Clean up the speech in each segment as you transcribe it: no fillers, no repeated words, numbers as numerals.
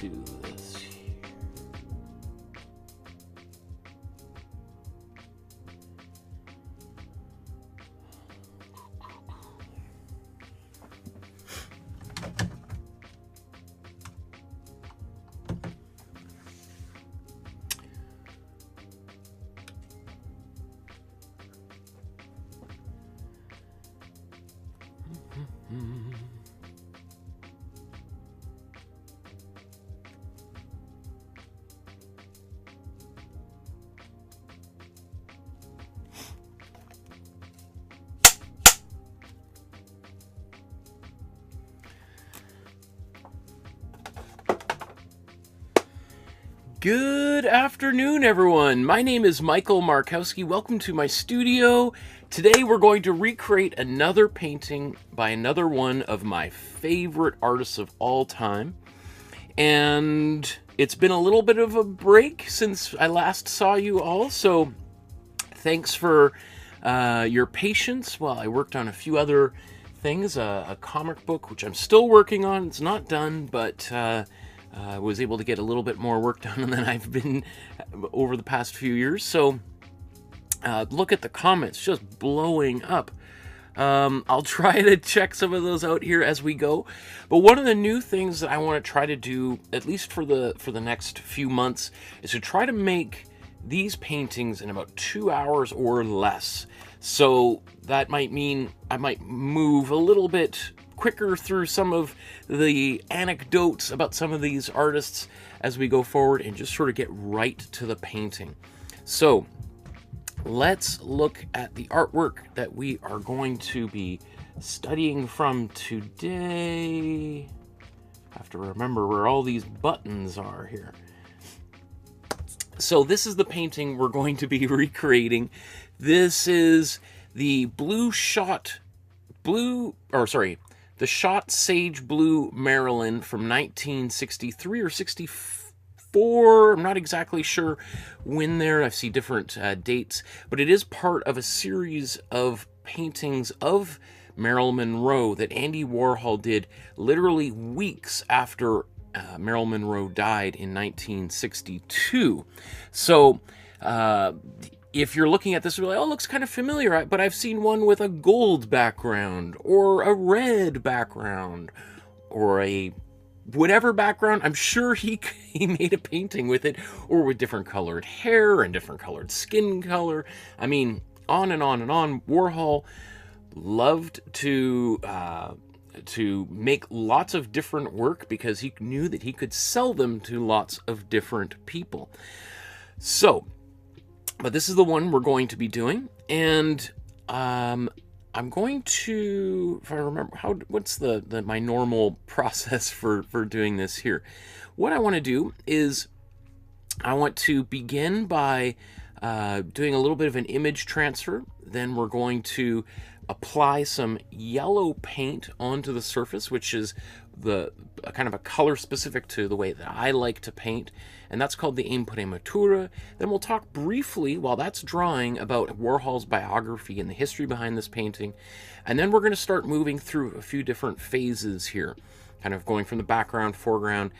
do this here. Good afternoon, everyone. My name is Michael Markowsky. Welcome to my studio. Today we're going to recreate another painting by another one of my favorite artists of all time. And it's been a little bit of a break since I last saw you all, so thanks for your patience while I worked on a few other things. A comic book, which I'm still working on. It's not done, but I was able to get a little bit more work done than I've been over the past few years. So look at the comments, just blowing up. I'll try to check some of those out here as we go. But one of the new things that I want to try to do, at least for the next few months, is to try to make these paintings in about 2 hours or less. So that might mean I might move a little bit quicker through some of the anecdotes about some of these artists as we go forward and just sort of get right to the painting. So let's look at the artwork that we are going to be studying from today. I have to remember where all these buttons are here. So this is the painting we're going to be recreating. This is the the shot sage blue Marilyn from 1963 or 64. I'm not exactly sure when there. I see different dates, but it is part of a series of paintings of Marilyn Monroe that Andy Warhol did literally weeks after Marilyn Monroe died in 1962. So if you're looking at this, you're like, oh, it looks kind of familiar, but I've seen one with a gold background or a red background or a whatever background. I'm sure he made a painting with it, or with different colored hair and different colored skin color. I mean, on and on and on. Warhol loved to make lots of different work because he knew that he could sell them to lots of different people. So, but this is the one we're going to be doing, and I'm going to, if I remember, what's my normal process for doing this here? What I want to do is I want to begin by doing a little bit of an image transfer. Then we're going to apply some yellow paint onto the surface, which is the kind of a color specific to the way that I like to paint, and that's called the Imprimatura. Then we'll talk briefly while that's drying about Warhol's biography and the history behind this painting, and then we're going to start moving through a few different phases here, kind of going from the background, foreground.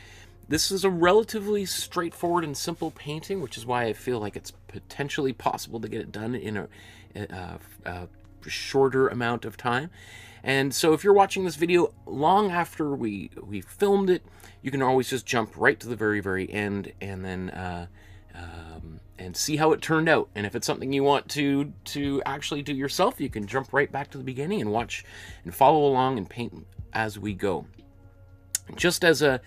This is a relatively straightforward and simple painting, which is why I feel like it's potentially possible to get it done in a shorter amount of time. And so if you're watching this video long after we filmed it, you can always just jump right to the very, very end and then and see how it turned out. And if it's something you want to actually do yourself, you can jump right back to the beginning and watch and follow along and paint as we go. Just as a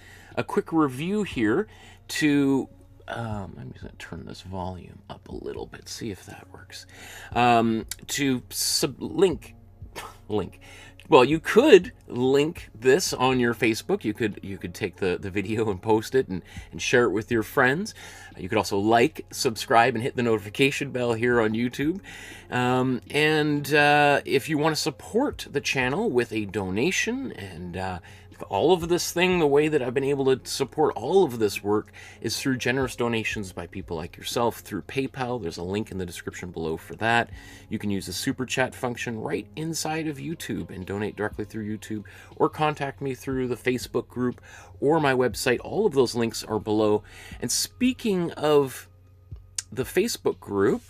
quick review here to I'm just going to turn this volume up a little bit, see if that works. To link. Well, you could link this on your Facebook. You could take the video and post it and share it with your friends. You could also like, subscribe, and hit the notification bell here on YouTube. And if you want to support the channel with a donation and all of this thing, the way that I've been able to support all of this work is through generous donations by people like yourself through PayPal. There's a link in the description below for that. You can use the super chat function right inside of YouTube and donate directly through YouTube, or contact me through the Facebook group or my website. All of those links are below. And speaking of the Facebook group,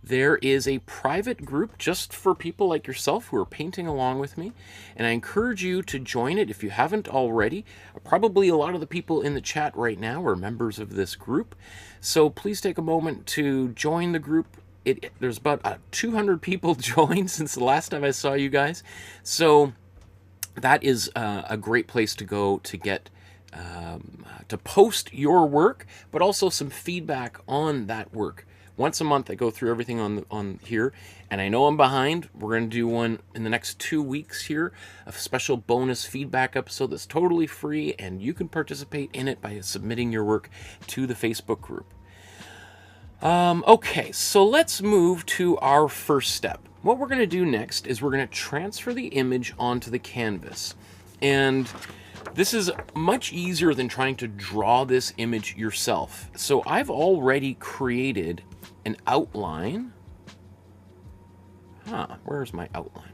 there is a private group just for people like yourself who are painting along with me, and I encourage you to join it if you haven't already. Probably a lot of the people in the chat right now are members of this group, so please take a moment to join the group. There's about 200 people joined since the last time I saw you guys, so that is a great place to go to get to post your work, but also some feedback on that work. Once a month, I go through everything on here, and I know I'm behind. We're going to do one in the next 2 weeks here, a special bonus feedback episode that's totally free, and you can participate in it by submitting your work to the Facebook group. Okay, so let's move to our first step. What we're going to do next is we're going to transfer the image onto the canvas, and this is much easier than trying to draw this image yourself. So I've already created an outline. Where's my outline?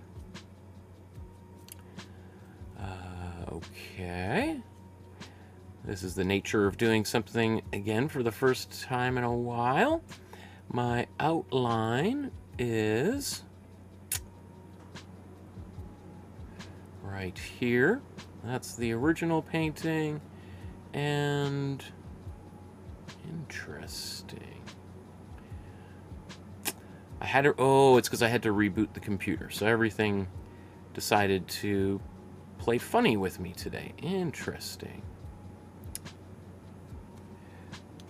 Okay. This is the nature of doing something again for the first time in a while. My outline is right here. That's the original painting, and interesting. I had to, oh, it's because I had to reboot the computer, so everything decided to play funny with me today. Interesting.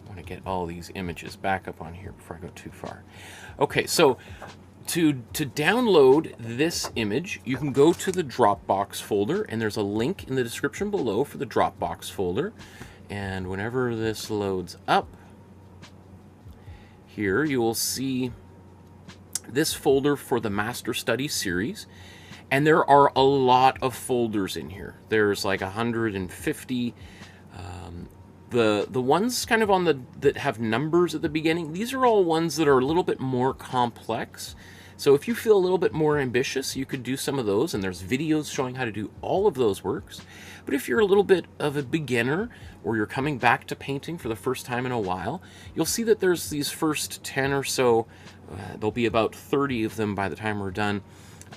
I want to get all these images back up on here before I go too far. Okay, so to download this image, you can go to the Dropbox folder, and there's a link in the description below for the Dropbox folder. And whenever this loads up, here you will see this folder for the Master Study series. And there are a lot of folders in here. There's like 150. The ones kind of on that have numbers at the beginning, these are all ones that are a little bit more complex. So if you feel a little bit more ambitious, you could do some of those, and there's videos showing how to do all of those works. But if you're a little bit of a beginner, or you're coming back to painting for the first time in a while, you'll see that there's these first 10 or so, there'll be about 30 of them by the time we're done,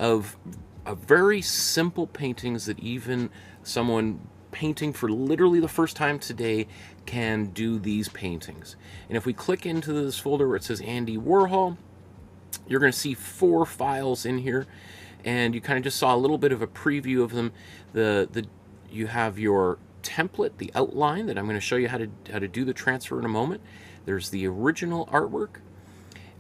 of very simple paintings that even someone painting for literally the first time today can do these paintings. And if we click into this folder where it says Andy Warhol, you're going to see 4 files in here, and you kind of just saw a little bit of a preview of them. You have your template, the outline that I'm going to show you how to do the transfer in a moment. There's the original artwork,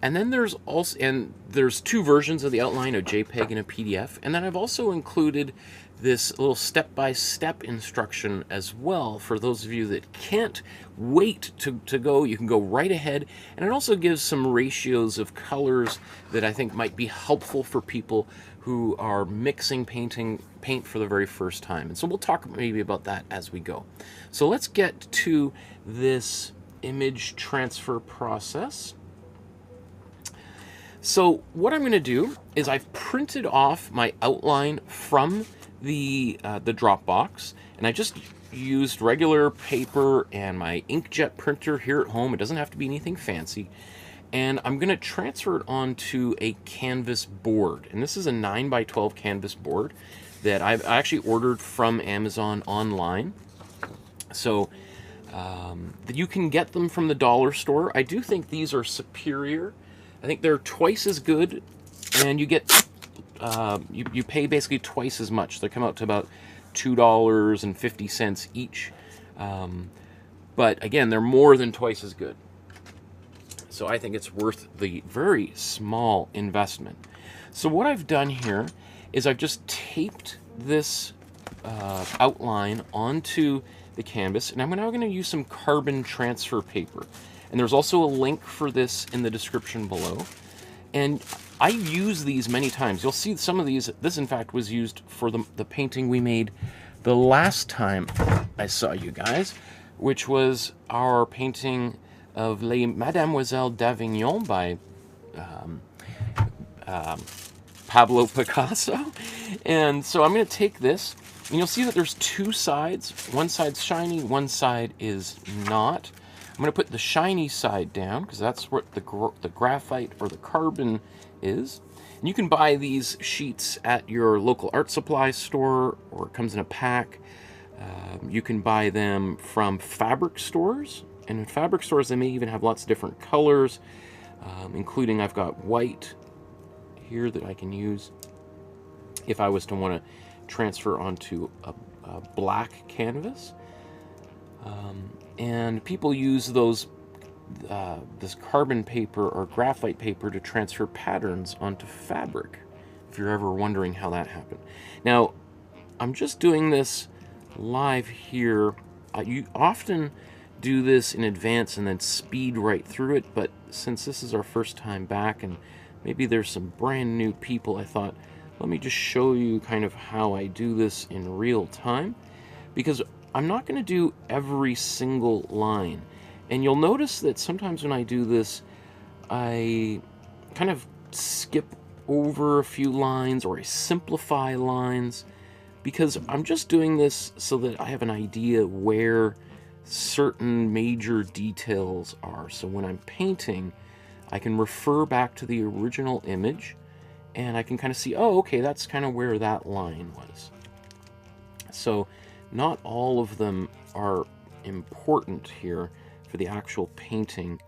and then there's 2 versions of the outline, a JPEG and a PDF. And then I've also included this little step-by-step instruction as well for those of you that can't wait to go. You can go right ahead, and it also gives some ratios of colors that I think might be helpful for people who are mixing paint for the very first time. And so we'll talk maybe about that as we go. So let's get to this image transfer process. So what I'm going to do is I've printed off my outline from the Dropbox, and I just used regular paper and my inkjet printer here at home. It doesn't have to be anything fancy. And I'm going to transfer it onto a canvas board. And this is a 9x12 canvas board that I actually ordered from Amazon online. So you can get them from the dollar store. I do think these are superior. I think they're twice as good, and you get you pay basically twice as much. They come out to about $2.50 each. But again, they're more than twice as good. So I think it's worth the very small investment. So what I've done here is I've just taped this outline onto the canvas, and I'm now going to use some carbon transfer paper. And there's also a link for this in the description below. And I use these many times. You'll see some of these. This, in fact, was used for the painting we made, the last time I saw you guys, which was our painting of Les Mademoiselles d'Avignon by Pablo Picasso. And so I'm going to take this, and you'll see that there's two sides. One side's shiny, one side is not. I'm going to put the shiny side down because that's what the graphite or the carbon is. And you can buy these sheets at your local art supply store, or it comes in a pack. You can buy them from fabric stores, and in fabric stores they may even have lots of different colors, including I've got white here that I can use if I was to want to transfer onto a black canvas. And people use those this carbon paper or graphite paper to transfer patterns onto fabric, if you're ever wondering how that happened. Now, I'm just doing this live here. You often do this in advance and then speed right through it, but since this is our first time back and maybe there's some brand new people, I thought, let me just show you kind of how I do this in real time, because I'm not going to do every single line. And you'll notice that sometimes when I do this, I kind of skip over a few lines, or I simplify lines, because I'm just doing this so that I have an idea where certain major details are. So when I'm painting, I can refer back to the original image, and I can kind of see, oh, okay, that's kind of where that line was. So not all of them are important here for the actual painting,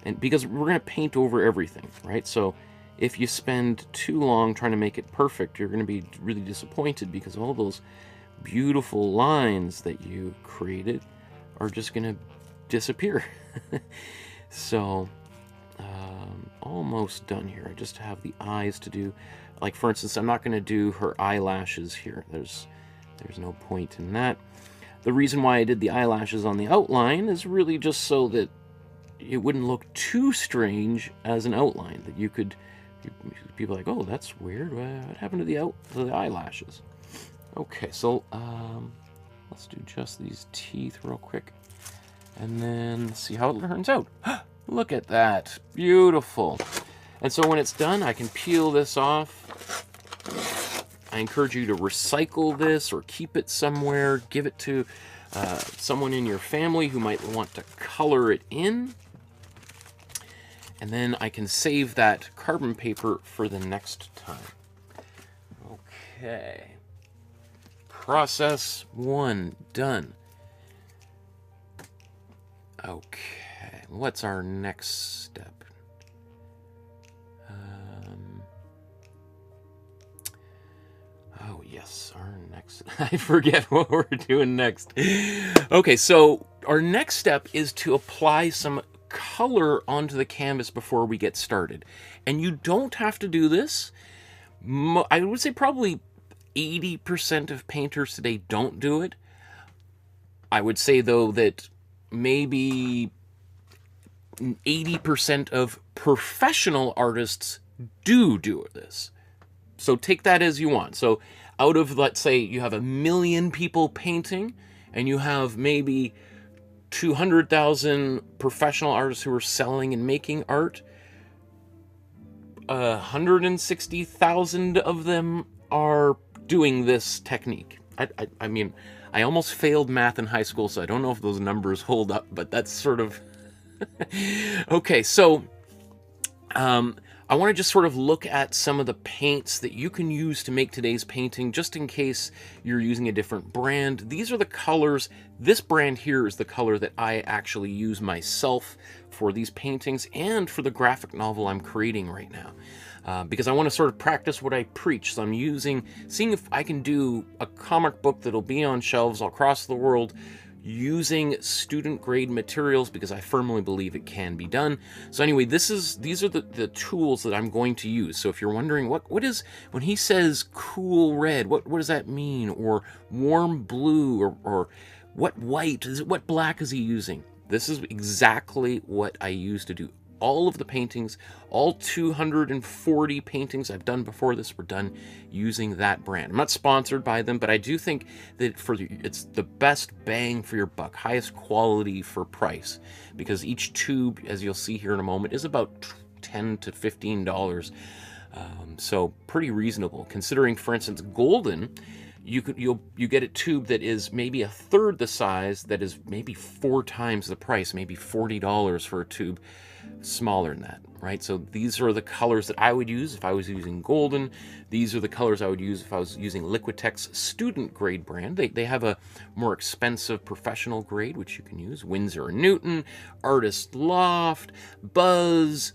and because we're going to paint over everything, right? So if you spend too long trying to make it perfect, you're going to be really disappointed, because all those beautiful lines that you created are just going to disappear. So almost done here. I just have the eyes to do. Like, for instance, I'm not going to do her eyelashes here. There's no point in that. The reason why I did the eyelashes on the outline is really just so that it wouldn't look too strange as an outline, that you could, people are like, oh, that's weird, what happened to the eyelashes? Okay, so let's do just these teeth real quick, and then see how it turns out. Look at that, beautiful. And so when it's done, I can peel this off. I encourage you to recycle this or keep it somewhere. Give it to someone in your family who might want to color it in. And then I can save that carbon paper for the next time. Okay. Process 1 done. Okay, what's our next step? Oh, yes, our next... I forget what we're doing next. Okay, so our next step is to apply some color onto the canvas before we get started. And you don't have to do this. I would say probably 80% of painters today don't do it. I would say, though, that maybe 80% of professional artists do this. So take that as you want. So out of, let's say, you have 1 million people painting, and you have maybe 200,000 professional artists who are selling and making art. 160,000 of them are doing this technique. I mean, I almost failed math in high school, so I don't know if those numbers hold up, but that's sort of... Okay, so I want to just sort of look at some of the paints that you can use to make today's painting, just in case you're using a different brand. These are the colors. This brand here is the color that I actually use myself for these paintings and for the graphic novel I'm creating right now. Because I want to sort of practice what I preach. So I'm seeing if I can do a comic book that'll be on shelves all across the world using student-grade materials, because I firmly believe it can be done. So anyway, these are the tools that I'm going to use. So if you're wondering what is, when he says cool red, what does that mean? Or warm blue, or what white, what black is he using? This is exactly what I use to do all of the paintings, all 240 paintings I've done before this were done using that brand. I'm not sponsored by them, but I do think that it's the best bang for your buck, highest quality for price, because each tube, as you'll see here in a moment, is about $10 to $15. So pretty reasonable, considering, for instance, Golden, you get a tube that is maybe a third the size, that is maybe 4 times the price, maybe $40 for a tube smaller than that, right? So these are the colors that I would use if I was using Golden. These are the colors I would use if I was using Liquitex student grade brand. They have a more expensive professional grade, which you can use. Winsor & Newton, Artist Loft, Buzz,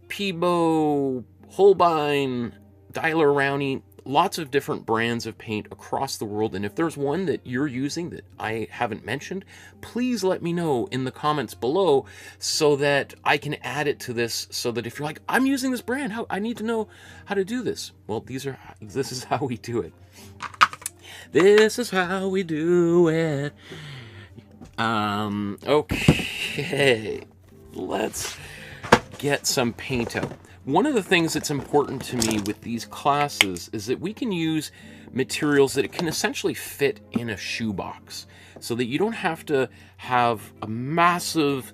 Peebo, Holbein, Daler-Rowney, lots of different brands of paint across the world. And if there's one that you're using that I haven't mentioned, please let me know in the comments below so that I can add it to this, so that if you're like, I'm using this brand, I need to know how to do this. Well, this is how we do it. This is how we do it. Okay, let's get some paint out. One of the things that's important to me with these classes is that we can use materials that it can essentially fit in a shoebox, so that you don't have to have a massive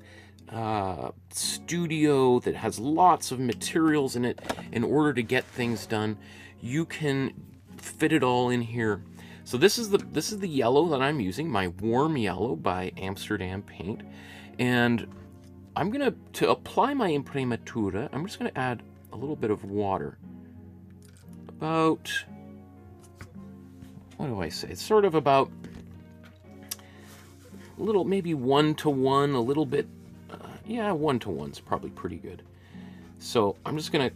studio that has lots of materials in it in order to get things done. You can fit it all in here. So this is the yellow that I'm using, my warm yellow by Amsterdam Paint, and I'm gonna, to apply my Imprimatura, I'm just gonna add a little bit of water. About, what do I say? It's sort of about a little, maybe 1 to 1, a little bit, yeah, 1 to 1's probably pretty good. So I'm just gonna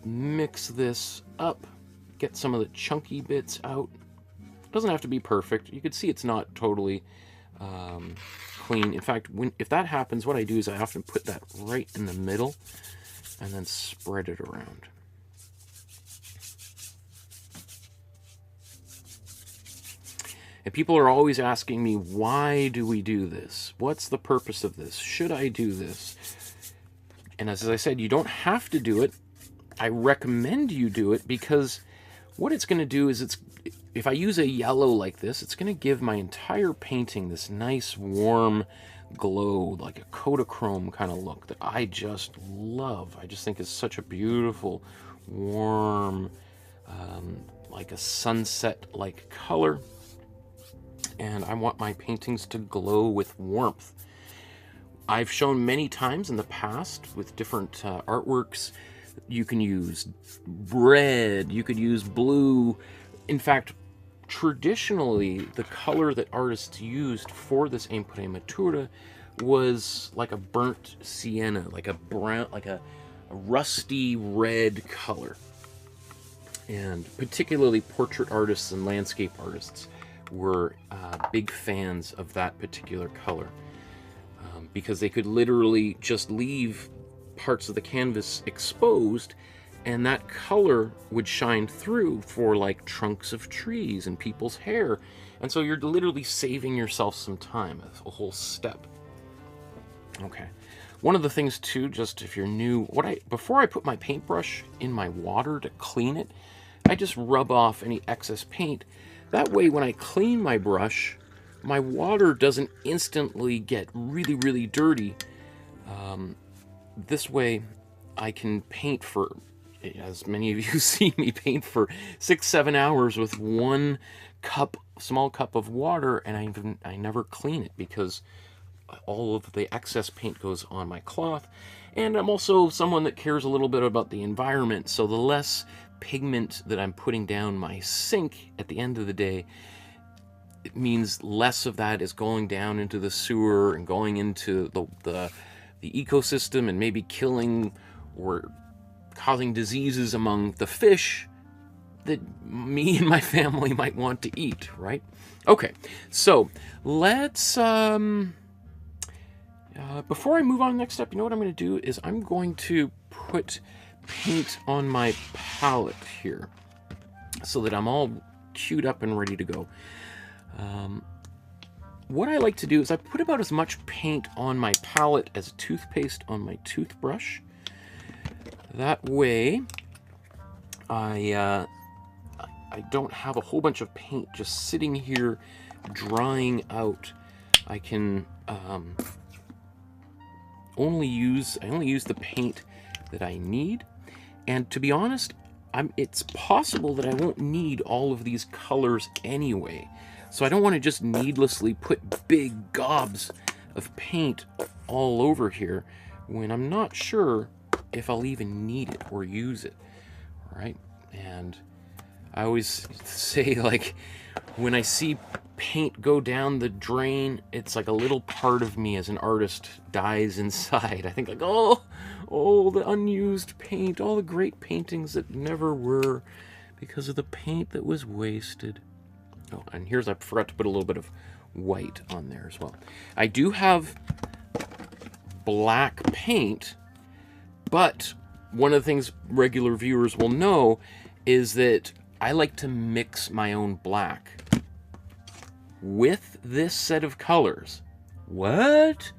mix this up, get some of the chunky bits out. It doesn't have to be perfect. You can see it's not totally clean. In fact, if that happens, what I do is I often put that right in the middle and then spread it around. And people are always asking me, why do we do this? What's the purpose of this? Should I do this? And as I said, you don't have to do it. I recommend you do it, because what it's going to do is, if I use a yellow like this, it's going to give my entire painting this nice warm glow, like a Kodachrome kind of look that I just love. I just think it's such a beautiful, warm, like a sunset-like color. And I want my paintings to glow with warmth. I've shown many times in the past with different artworks, you can use red, you could use blue. In fact, traditionally, the color that artists used for this Imprimatura was like a burnt sienna, like a brown, like a rusty red color. And particularly portrait artists and landscape artists were big fans of that particular color, because they could literally just leave parts of the canvas exposed, and that color would shine through for like trunks of trees and people's hair. And so you're literally saving yourself some time, a whole step. Okay. One of the things too, just if you're new, before I put my paintbrush in my water to clean it, I just rub off any excess paint. That way when I clean my brush, my water doesn't instantly get really, really dirty. This way I can paint for, as many of you see me paint, for 6-7 hours with 1 small cup of water, and I never clean it, because all of the excess paint goes on my cloth. And I'm also someone that cares a little bit about the environment, so the less pigment that I'm putting down my sink at the end of the day, it means less of that is going down into the sewer and going into the ecosystem and maybe killing or causing diseases among the fish that me and my family might want to eat, right? Okay, so let's, before I move on to the next step, you know what I'm going to do is I'm going to put paint on my palette here so that I'm all queued up and ready to go. What I like to do is I put about as much paint on my palette as toothpaste on my toothbrush. That way, I don't have a whole bunch of paint just sitting here drying out. I can only use the paint that I need, and to be honest, it's possible that I won't need all of these colors anyway. So I don't want to just needlessly put big gobs of paint all over here when I'm not sure if I'll even need it or use it. All right, and I always say, like, when I see paint go down the drain, it's like a little part of me as an artist dies inside. I think, like, oh, the unused paint, all the great paintings that never were because of the paint that was wasted. Oh, and I forgot to put a little bit of white on there as well. I do have black paint, but one of the things regular viewers will know is that I like to mix my own black with this set of colors. What?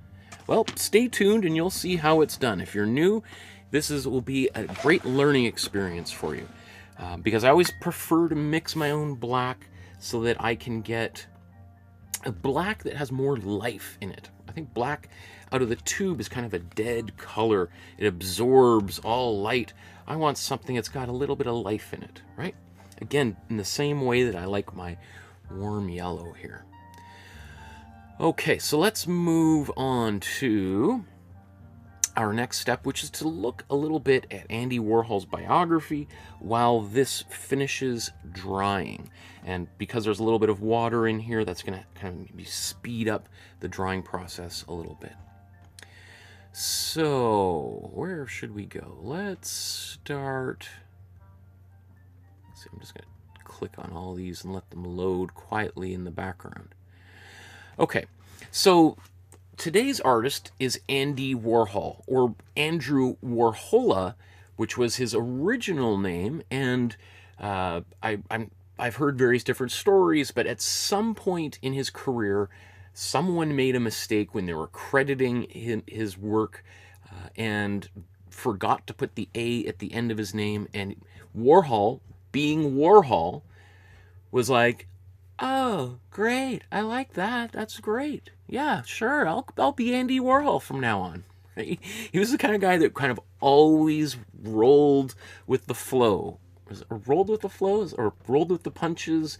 Well, stay tuned and you'll see how it's done. If you're new, will be a great learning experience for you, because I always prefer to mix my own black so that I can get a black that has more life in it. I think black out of the tube is kind of a dead color. It absorbs all light. I want something that's got a little bit of life in it, right? Again, in the same way that I like my warm yellow here. Okay, so let's move on to our next step, which is to look a little bit at Andy Warhol's biography while this finishes drying. And because there's a little bit of water in here, that's going to kind of speed up the drying process a little bit. So, where should we go? Let's start. Let's see, I'm just going to click on all these and let them load quietly in the background. Okay, so today's artist is Andy Warhol, or Andrew Warhola, which was his original name, and I've heard various different stories, but at some point in his career, someone made a mistake when they were crediting his work and forgot to put the A at the end of his name, and Warhol, being Warhol, was like, "Oh, great, I like that, that's great. Yeah, sure, I'll be Andy Warhol from now on." He was the kind of guy that kind of always rolled with the flow. Was it rolled with the flows or rolled with the punches?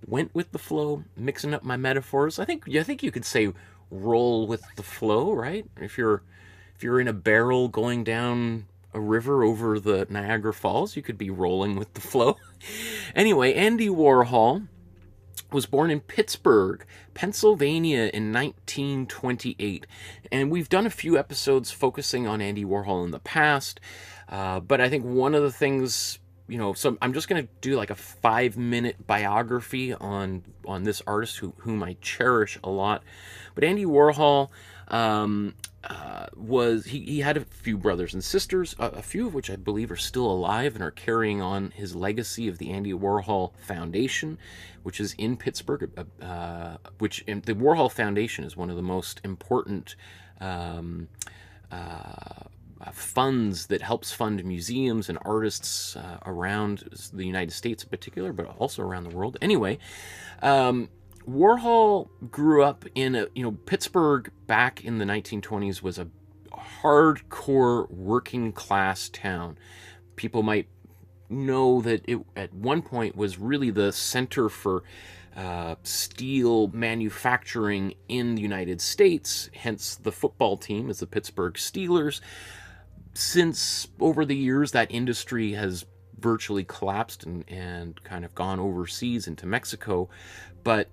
Went with the flow, mixing up my metaphors. I think you could say roll with the flow, right? If you're in a barrel going down a river over the Niagara Falls, you could be rolling with the flow. Anyway, Andy Warhol was born in Pittsburgh, Pennsylvania in 1928. And we've done a few episodes focusing on Andy Warhol in the past. But I think one of the things, so I'm just going to do like a 5-minute biography on this artist whom I cherish a lot. But Andy Warhol he had a few brothers and sisters, a few of which I believe are still alive and are carrying on his legacy of the Andy Warhol Foundation, which is in Pittsburgh. The Warhol Foundation is one of the most important funds that helps fund museums and artists around the United States in particular, but also around the world. Anyway, Warhol grew up in Pittsburgh back in the 1920s was a hardcore working class town. People might know that it at one point was really the center for steel manufacturing in the United States, hence the football team is the Pittsburgh Steelers. Since over the years that industry has virtually collapsed and kind of gone overseas into Mexico, but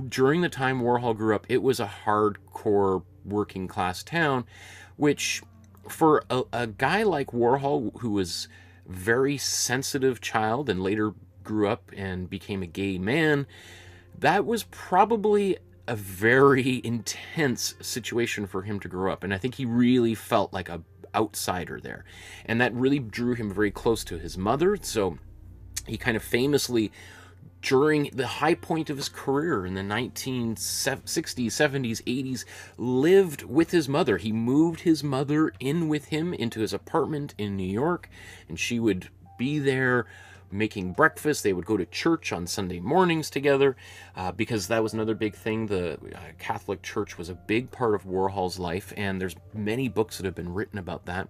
during the time Warhol grew up, it was a hardcore working class town, which for a guy like Warhol, who was a very sensitive child and later grew up and became a gay man, that was probably a very intense situation for him to grow up. And I think he really felt like a outsider there. And that really drew him very close to his mother. So he kind of famously during the high point of his career in the 1960s, 70s, 80s, lived with his mother. He moved his mother in with him into his apartment in New York, and she would be there making breakfast. They would go to church on Sunday mornings together, because that was another big thing. The Catholic Church was a big part of Warhol's life, and there's many books that have been written about that.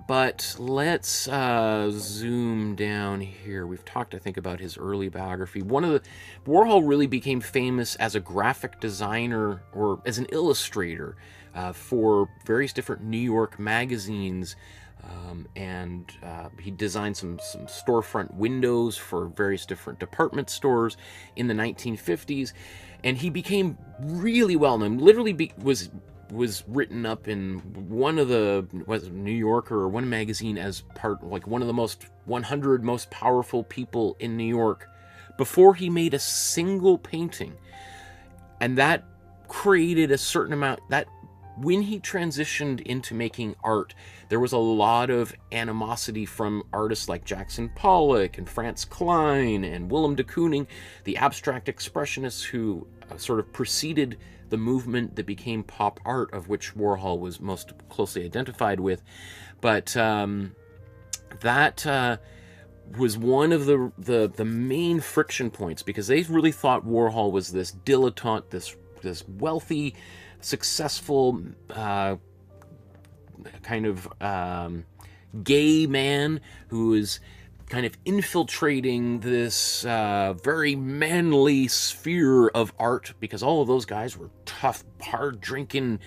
But let's zoom down here. We've talked, I think, about his early biography. Warhol really became famous as a graphic designer or as an illustrator for various different New York magazines. And he designed some storefront windows for various different department stores in the 1950s. And he became really well known. Literally was written up in one of the New Yorker or one magazine as one of the 100 most powerful people in New York before he made a single painting. And that created a certain amount that when he transitioned into making art, there was a lot of animosity from artists like Jackson Pollock and Franz Kline and Willem de Kooning, the abstract expressionists who sort of preceded the movement that became pop art, of which Warhol was most closely identified with. But that was one of the main friction points, because they really thought Warhol was this dilettante, this wealthy, successful kind of gay man who is kind of infiltrating this very manly sphere of art, because all of those guys were tough, hard-drinking,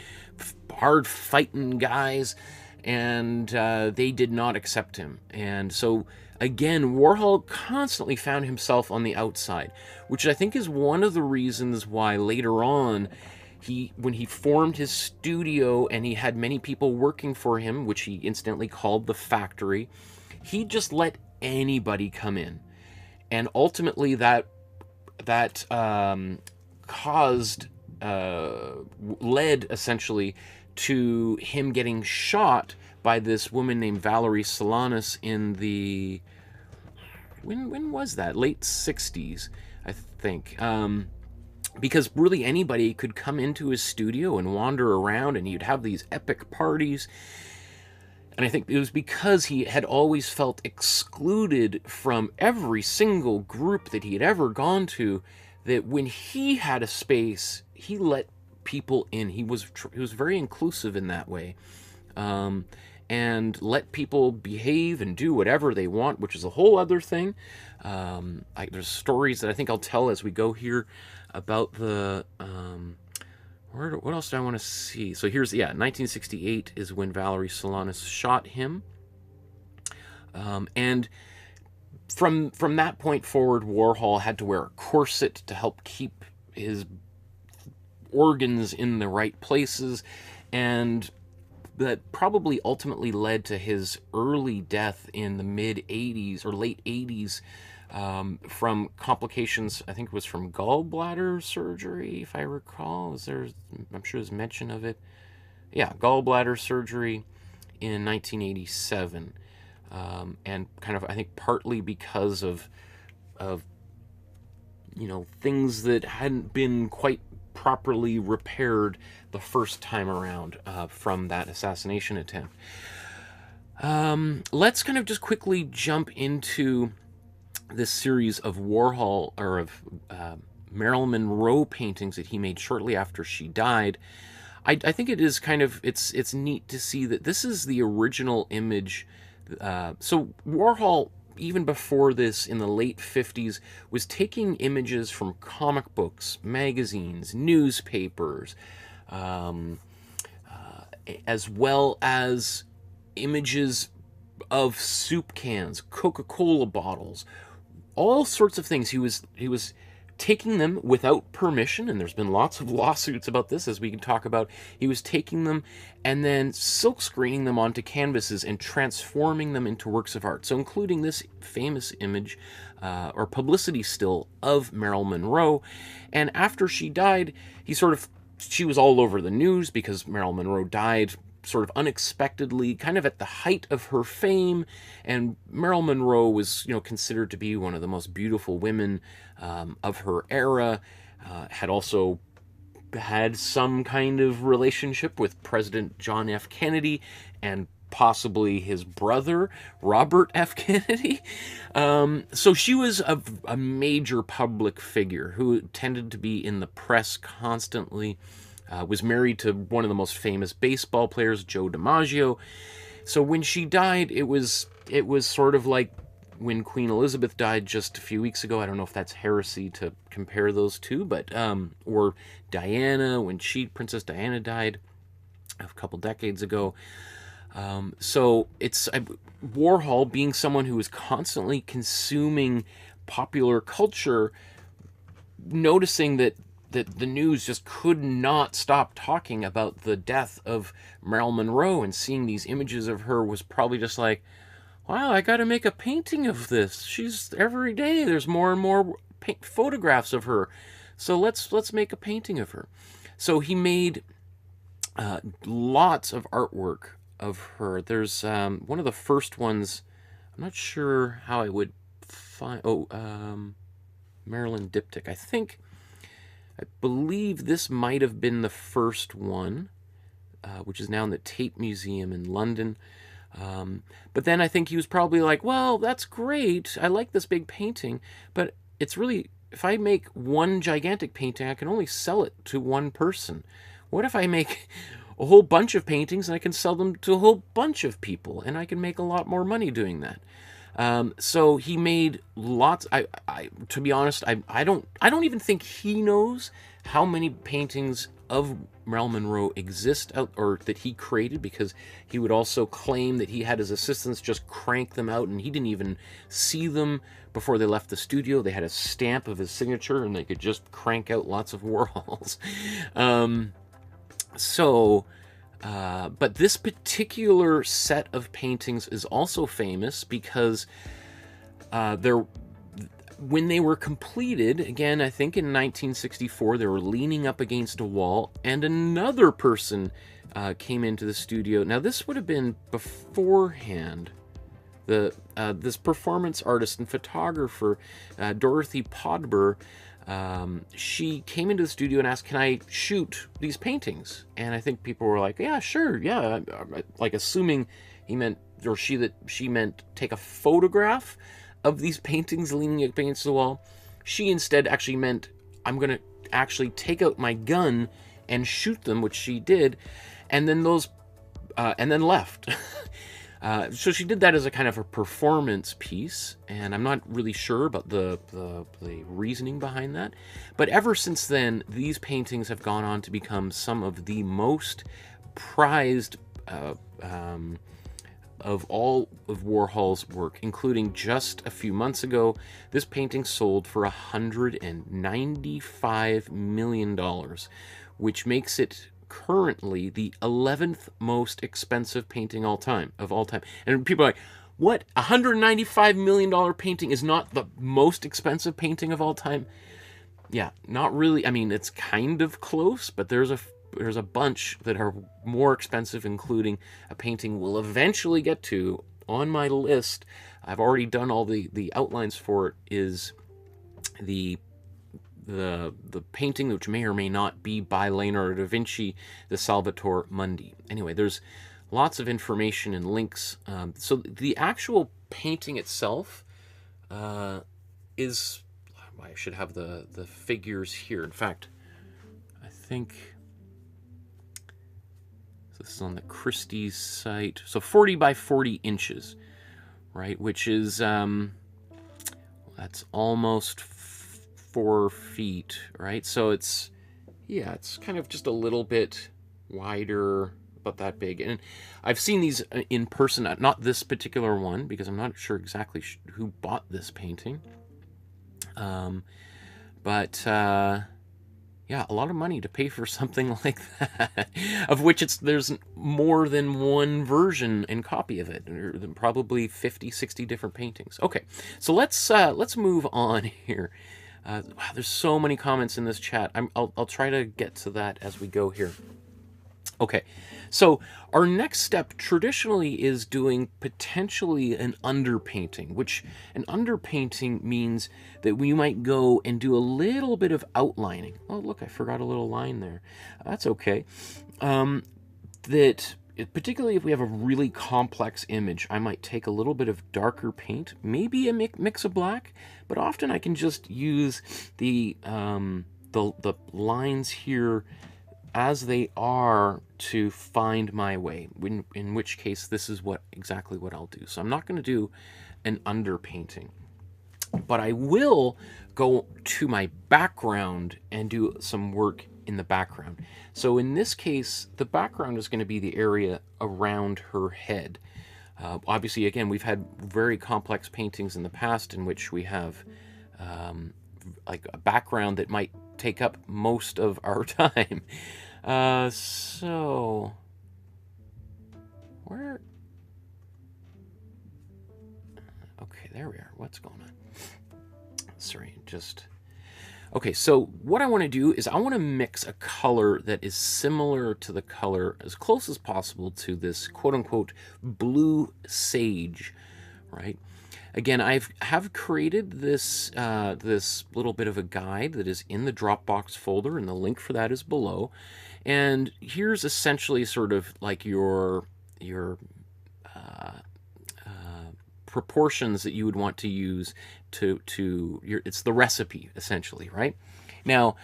hard-fighting guys, and they did not accept him. And so, again, Warhol constantly found himself on the outside, which I think is one of the reasons why later on, when he formed his studio and he had many people working for him, which he incidentally called the factory, he just let anybody come in, and ultimately that led essentially to him getting shot by this woman named Valerie Solanas in the when was that, late 60s, I think, because really anybody could come into his studio and wander around, and he'd have these epic parties. And I think it was because he had always felt excluded from every single group that he had ever gone to, that when he had a space, he let people in. He was very inclusive in that way, and let people behave and do whatever they want, which is a whole other thing. There's stories that I think I'll tell as we go here about the... what else do I want to see? So here's, 1968 is when Valerie Solanas shot him. And from that point forward, Warhol had to wear a corset to help keep his organs in the right places. And that probably ultimately led to his early death in the mid-80s or late 80s, from complications. I think it was from gallbladder surgery, if I recall. I'm sure there's mention of it. Yeah, gallbladder surgery in 1987, and kind of, I think, partly because of things that hadn't been quite properly repaired the first time around from that assassination attempt. Let's kind of just quickly jump into this series of Warhol, or of Marilyn Monroe paintings that he made shortly after she died. I think it is kind of, it's neat to see that this is the original image. So Warhol, even before this, in the late 50s, was taking images from comic books, magazines, newspapers, as well as images of soup cans, Coca-Cola bottles, all sorts of things. He was taking them without permission, and there's been lots of lawsuits about this, as we can talk about. He was taking them and then silk screening them onto canvases and transforming them into works of art. So including this famous image, or publicity still, of Marilyn Monroe. And after she died, she was all over the news because Marilyn Monroe died sort of unexpectedly, kind of at the height of her fame, and Marilyn Monroe was, considered to be one of the most beautiful women of her era. Had also had some kind of relationship with President John F. Kennedy and possibly his brother, Robert F. Kennedy. So she was a major public figure who tended to be in the press constantly, was married to one of the most famous baseball players, Joe DiMaggio. So when she died, it was sort of like when Queen Elizabeth died just a few weeks ago. I don't know if that's heresy to compare those two, but or Diana, when Princess Diana died a couple decades ago. So it's Warhol, being someone who was constantly consuming popular culture, noticing that the news just could not stop talking about the death of Marilyn Monroe, and seeing these images of her was probably just like, wow, I got to make a painting of this. She's every day there's more and more photographs of her, so let's make a painting of her. So he made lots of artwork of her. There's one of the first ones. I'm not sure how I would find. Marilyn diptych. I believe this might have been the first one, which is now in the Tate Museum in London. But then I think he was probably like, well, that's great. I like this big painting, but it's really, if I make one gigantic painting, I can only sell it to one person. What if I make a whole bunch of paintings and I can sell them to a whole bunch of people, and I can make a lot more money doing that? So he made lots. To be honest, I don't even think he knows how many paintings of Marilyn Monroe exist out, or that he created, because he would also claim that he had his assistants just crank them out, and he didn't even see them before they left the studio. They had a stamp of his signature, and they could just crank out lots of Warhols. But this particular set of paintings is also famous because when they were completed, again, I think in 1964, they were leaning up against a wall, and another person came into the studio. Now, this would have been beforehand. This performance artist and photographer, Dorothy Podber, she came into the studio and asked, can I shoot these paintings? And I think people were like, yeah, sure, yeah. Like assuming he meant, or she meant take a photograph of these paintings leaning against the wall. She instead actually meant, I'm going to actually take out my gun and shoot them, which she did, and then left. So she did that as a kind of a performance piece, and I'm not really sure about the reasoning behind that. But ever since then, these paintings have gone on to become some of the most prized of all of Warhol's work, including just a few months ago, this painting sold for $195 million, which makes it currently the 11th most expensive painting of all time. And people are like, what? $195 million painting is not the most expensive painting of all time? Yeah, not really. I mean, it's kind of close, but there's a bunch that are more expensive, including a painting we'll eventually get to on my list. I've already done all the outlines for it, is the painting, which may or may not be by Leonardo da Vinci, the Salvator Mundi. Anyway, there's lots of information and links. So the actual painting itself is, I should have the figures here. In fact, I think this is on the Christie's site. So 40 by 40 inches, right? Which is, that's almost 4 feet, right? So it's, yeah, it's kind of just a little bit wider, about that big. And I've seen these in person, not this particular one, because I'm not sure exactly who bought this painting. Yeah, a lot of money to pay for something like that, of which there's more than one version and copy of it, probably 50, 60 different paintings. Okay, so let's move on here. Wow, there's so many comments in this chat. I'll try to get to that as we go here. Okay, so our next step traditionally is doing potentially an underpainting, which an underpainting means that we might go and do a little bit of outlining. Oh, look, I forgot a little line there. That's okay. That particularly if we have a really complex image, I might take a little bit of darker paint, maybe a mix of black, but often I can just use the lines here as they are to find my way, in which case this is exactly what I'll do. So I'm not going to do an underpainting, but I will go to my background and do some work in the background. So in this case, the background is going to be the area around her head. Obviously, again, we've had very complex paintings in the past in which we have like a background that might take up most of our time. So where? Okay, there we are. What's going on? Sorry, just... Okay, so what I want to do is I want to mix a color that is similar to the color, as close as possible to this quote-unquote blue sage, right? Again, I have created this this little bit of a guide that is in the Dropbox folder, and the link for that is below. And here's essentially sort of like your proportions that you would want to use it's the recipe essentially, right? Now,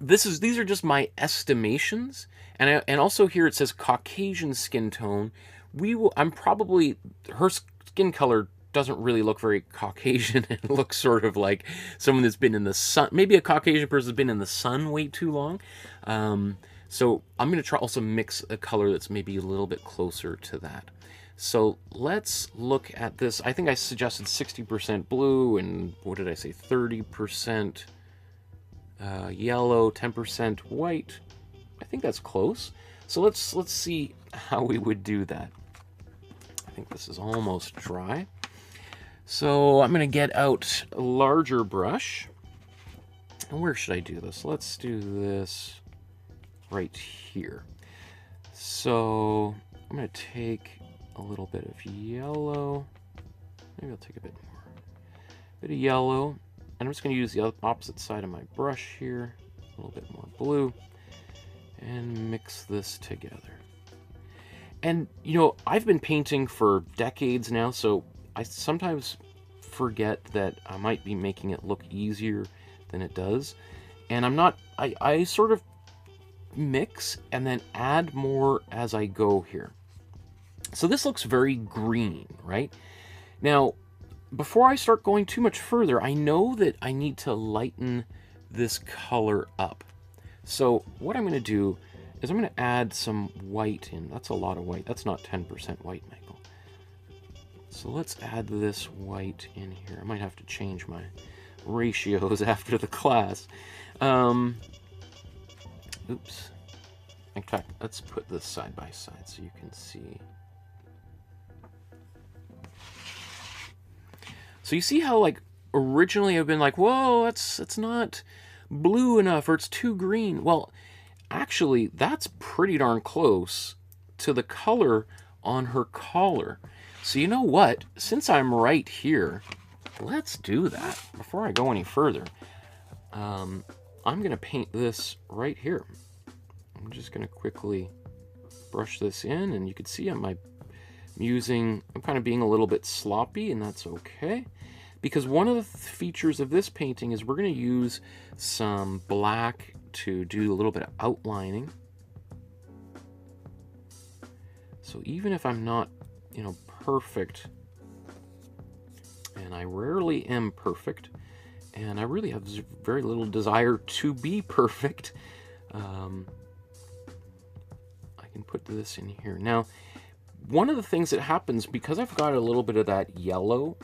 these are just my estimations, and also here it says Caucasian skin tone. I'm probably, her skin color doesn't really look very Caucasian. It looks sort of like someone that's been in the sun. Maybe a Caucasian person has been in the sun way too long. So I'm going to try also mix a color that's maybe a little bit closer to that. So let's look at this. I think I suggested 60% blue and what did I say? 30% yellow, 10% white. I think that's close. So let's see how we would do that. I think this is almost dry. So I'm going to get out a larger brush. And where should I do this? Let's do this right here. So I'm going to take a little bit of yellow. Maybe I'll take a bit more. A bit of yellow. And I'm just going to use the opposite side of my brush here. A little bit more blue. And mix this together. And, you know, I've been painting for decades now, so I sometimes forget that I might be making it look easier than it does. And I'm not, I sort of mix and then add more as I go here. So this looks very green, right? Now, before I start going too much further, I know that I need to lighten this color up. So what I'm going to do is I'm going to add some white in. That's a lot of white. That's not 10% white, Michael. So let's add this white in here. I might have to change my ratios after the class. Oops. In fact, let's put this side by side so you can see. So you see how, like, originally I've been like, whoa, it's not blue enough, or it's too green. Well, actually, that's pretty darn close to the color on her collar. So you know what? Since I'm right here, let's do that. Before I go any further, I'm going to paint this right here. I'm just going to quickly brush this in, and you can see I'm kind of being a little bit sloppy, and that's okay. Because one of the features of this painting is we're going to use some black to do a little bit of outlining. So even if I'm not, you know, perfect, and I rarely am perfect, and I really have very little desire to be perfect, I can put this in here. Now, one of the things that happens, because I've got a little bit of that yellow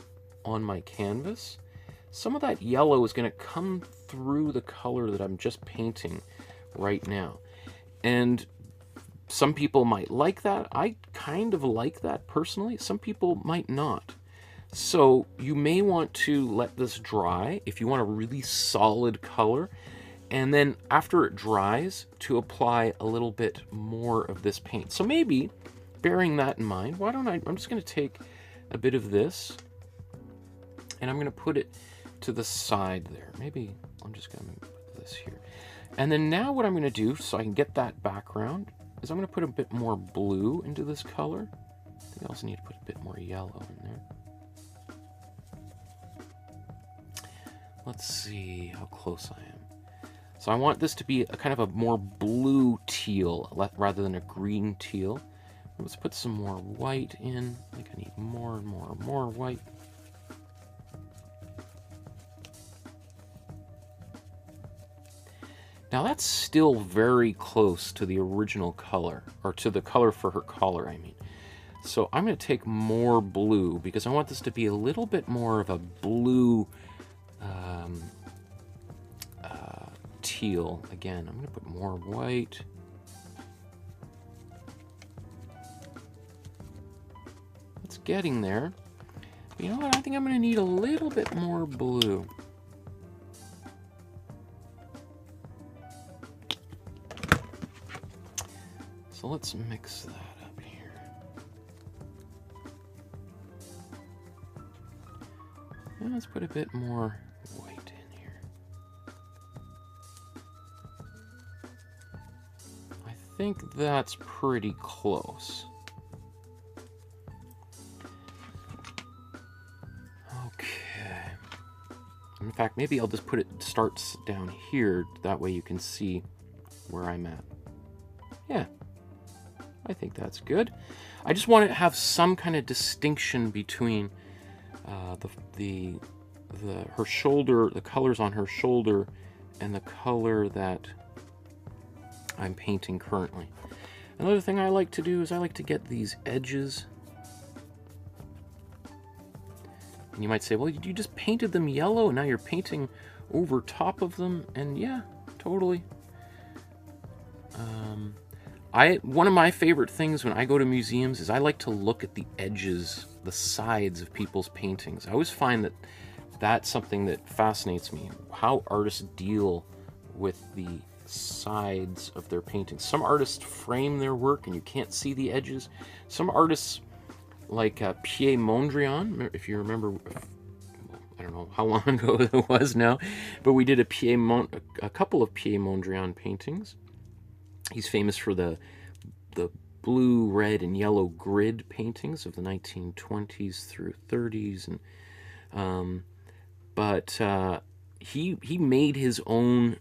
on my canvas, some of that yellow is going to come through the color that I'm just painting right now. And some people might like that. I kind of like that personally. Some people might not. So you may want to let this dry if you want a really solid color, And then after it dries, to apply a little bit more of this paint. So maybe, bearing that in mind, why don't I'm just going to take a bit of this, and I'm going to put it to the side there. Maybe I'm just going to put this here. And then now what I'm going to do, so I can get that background, is I'm going to put a bit more blue into this color. I think I also need to put a bit more yellow in there. Let's see how close I am. So I want this to be a kind of a more blue teal rather than a green teal. Let's put some more white in. I think I need more and more white. Now that's still very close to the original color, or to the color for her collar, I mean. So I'm going to take more blue because I want this to be a little bit more of a blue teal. Again, I'm going to put more white. It's getting there. But you know what? I think I'm going to need a little bit more blue. So let's mix that up here. And let's put a bit more white in here. I think that's pretty close. Okay. In fact, maybe I'll just put it starts down here. That way you can see where I'm at. Yeah. I think that's good. I just want to have some kind of distinction between her shoulder, the colors on her shoulder, and the color that I'm painting currently. Another thing I like to do is I like to get these edges. And you might say, well, you just painted them yellow and now you're painting over top of them. And yeah, totally. One of my favorite things when I go to museums is I like to look at the edges, the sides of people's paintings. I always find that that's something that fascinates me, how artists deal with the sides of their paintings. Some artists frame their work and you can't see the edges. Some artists, like Pierre Mondrian, if you remember, I don't know how long ago it was now, but we did a couple of Pierre Mondrian paintings. He's famous for the blue, red, and yellow grid paintings of the 1920s through 30s, and he made his own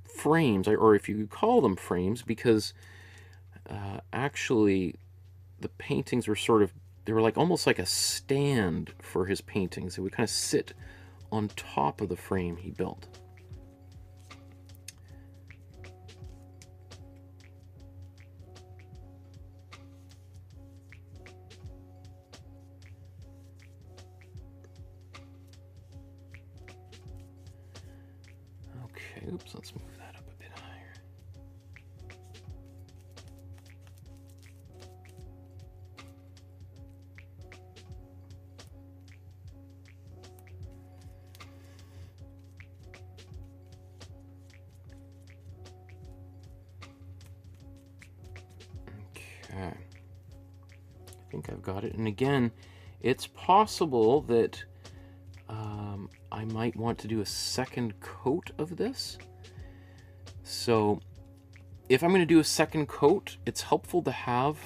frames, or if you could call them frames, because actually the paintings were they were like almost like a stand for his paintings. It would kind of sit on top of the frame he built. Oops, let's move that up a bit higher. Okay. I think I've got it. And again, it's possible that I might want to do a second coat of this. So if I'm going to do a second coat, it's helpful to have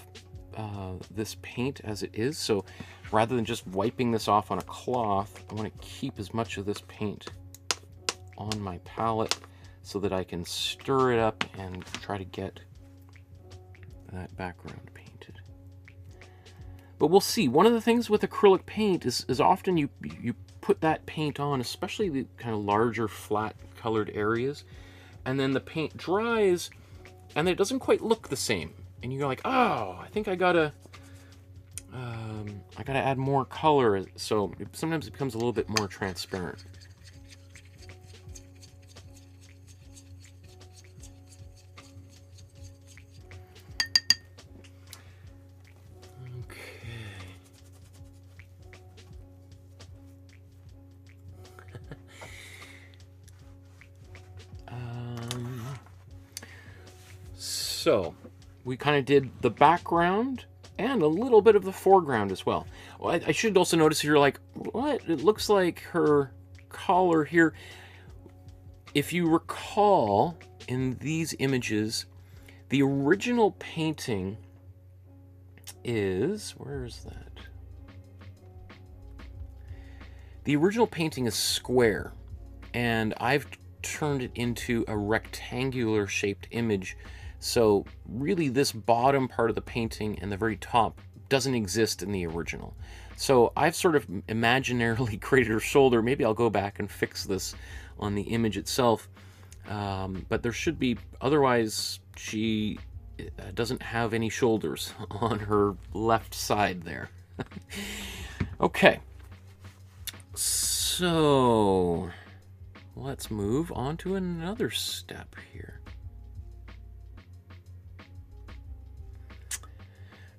this paint as it is. So rather than just wiping this off on a cloth, I want to keep as much of this paint on my palette so that I can stir it up and try to get that background painted. But we'll see. One of the things with acrylic paint is often you put that paint on, especially the kind of larger flat colored areas, and then the paint dries and it doesn't quite look the same, and you're like, oh, I think I gotta add more color. So sometimes it becomes a little bit more transparent. So we kind of did the background and a little bit of the foreground as well. I should also notice here, like, what? It looks like her collar here. If you recall, in these images, the original painting is, where is that? The original painting is square, and I've turned it into a rectangular shaped image. So really this bottom part of the painting and the very top doesn't exist in the original. So I've sort of imaginarily created her shoulder. Maybe I'll go back and fix this on the image itself. But there should be, otherwise she doesn't have any shoulders on her left side there. Okay, so let's move on to another step here.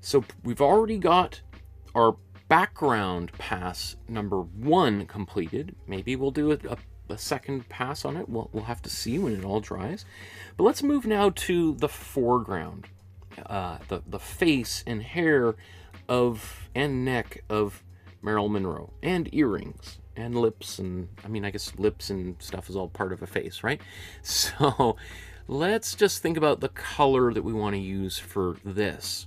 So we've already got our background pass number 1 completed. Maybe we'll do a second pass on it. We'll have to see when it all dries. But let's move now to the foreground, the face and hair of and neck of Marilyn Monroe, and earrings and lips, and I mean, I guess lips and stuff is all part of a face, right? So let's just think about the color that we want to use for this,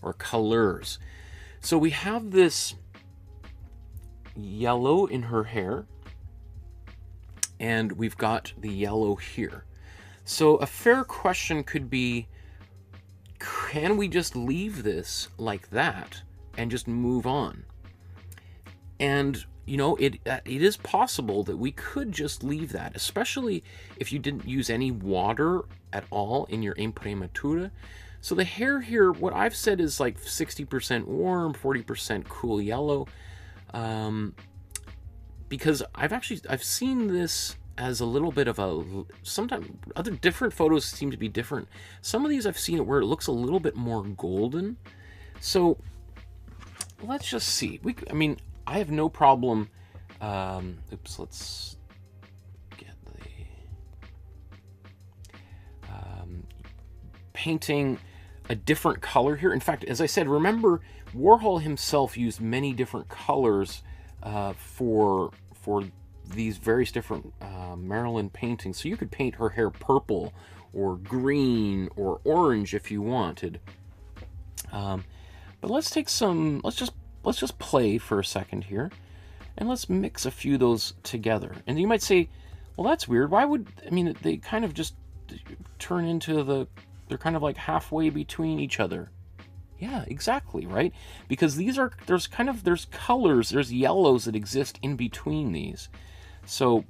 or colors. So we have this yellow in her hair, and we've got the yellow here. So a fair question could be, can we just leave this like that and just move on? And you know, it is possible that we could just leave that, especially if you didn't use any water at all in your Imprimatura. So the hair here, what I've said is like 60% warm, 40% cool yellow, because I've seen this as a little bit of a, sometimes other different photos seem to be different. Some of these I've seen it where it looks a little bit more golden. So let's just see. I mean, I have no problem. Oops, let's get the painting a different color here. In fact, as I said, remember Warhol himself used many different colors for these various different Marilyn paintings. So you could paint her hair purple or green or orange if you wanted. But let's take some. Let's just play for a second here, and let's mix a few of those together. And you might say, well, that's weird. Why would, I mean, they kind of just turn into they're kind of like halfway between each other. Yeah, exactly, right? Because there's colors, there's yellows that exist in between these. So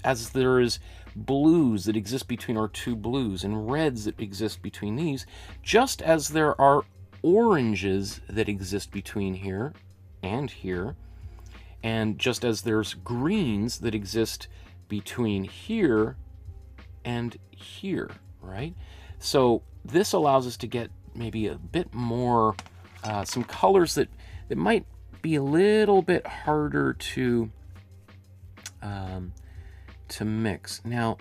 as there is blues that exist between our two blues and reds that exist between these, just as there are oranges that exist between here and here, and just as there's greens that exist between here and here, right? So this allows us to get maybe a bit more, some colors that might be a little bit harder to mix. Now,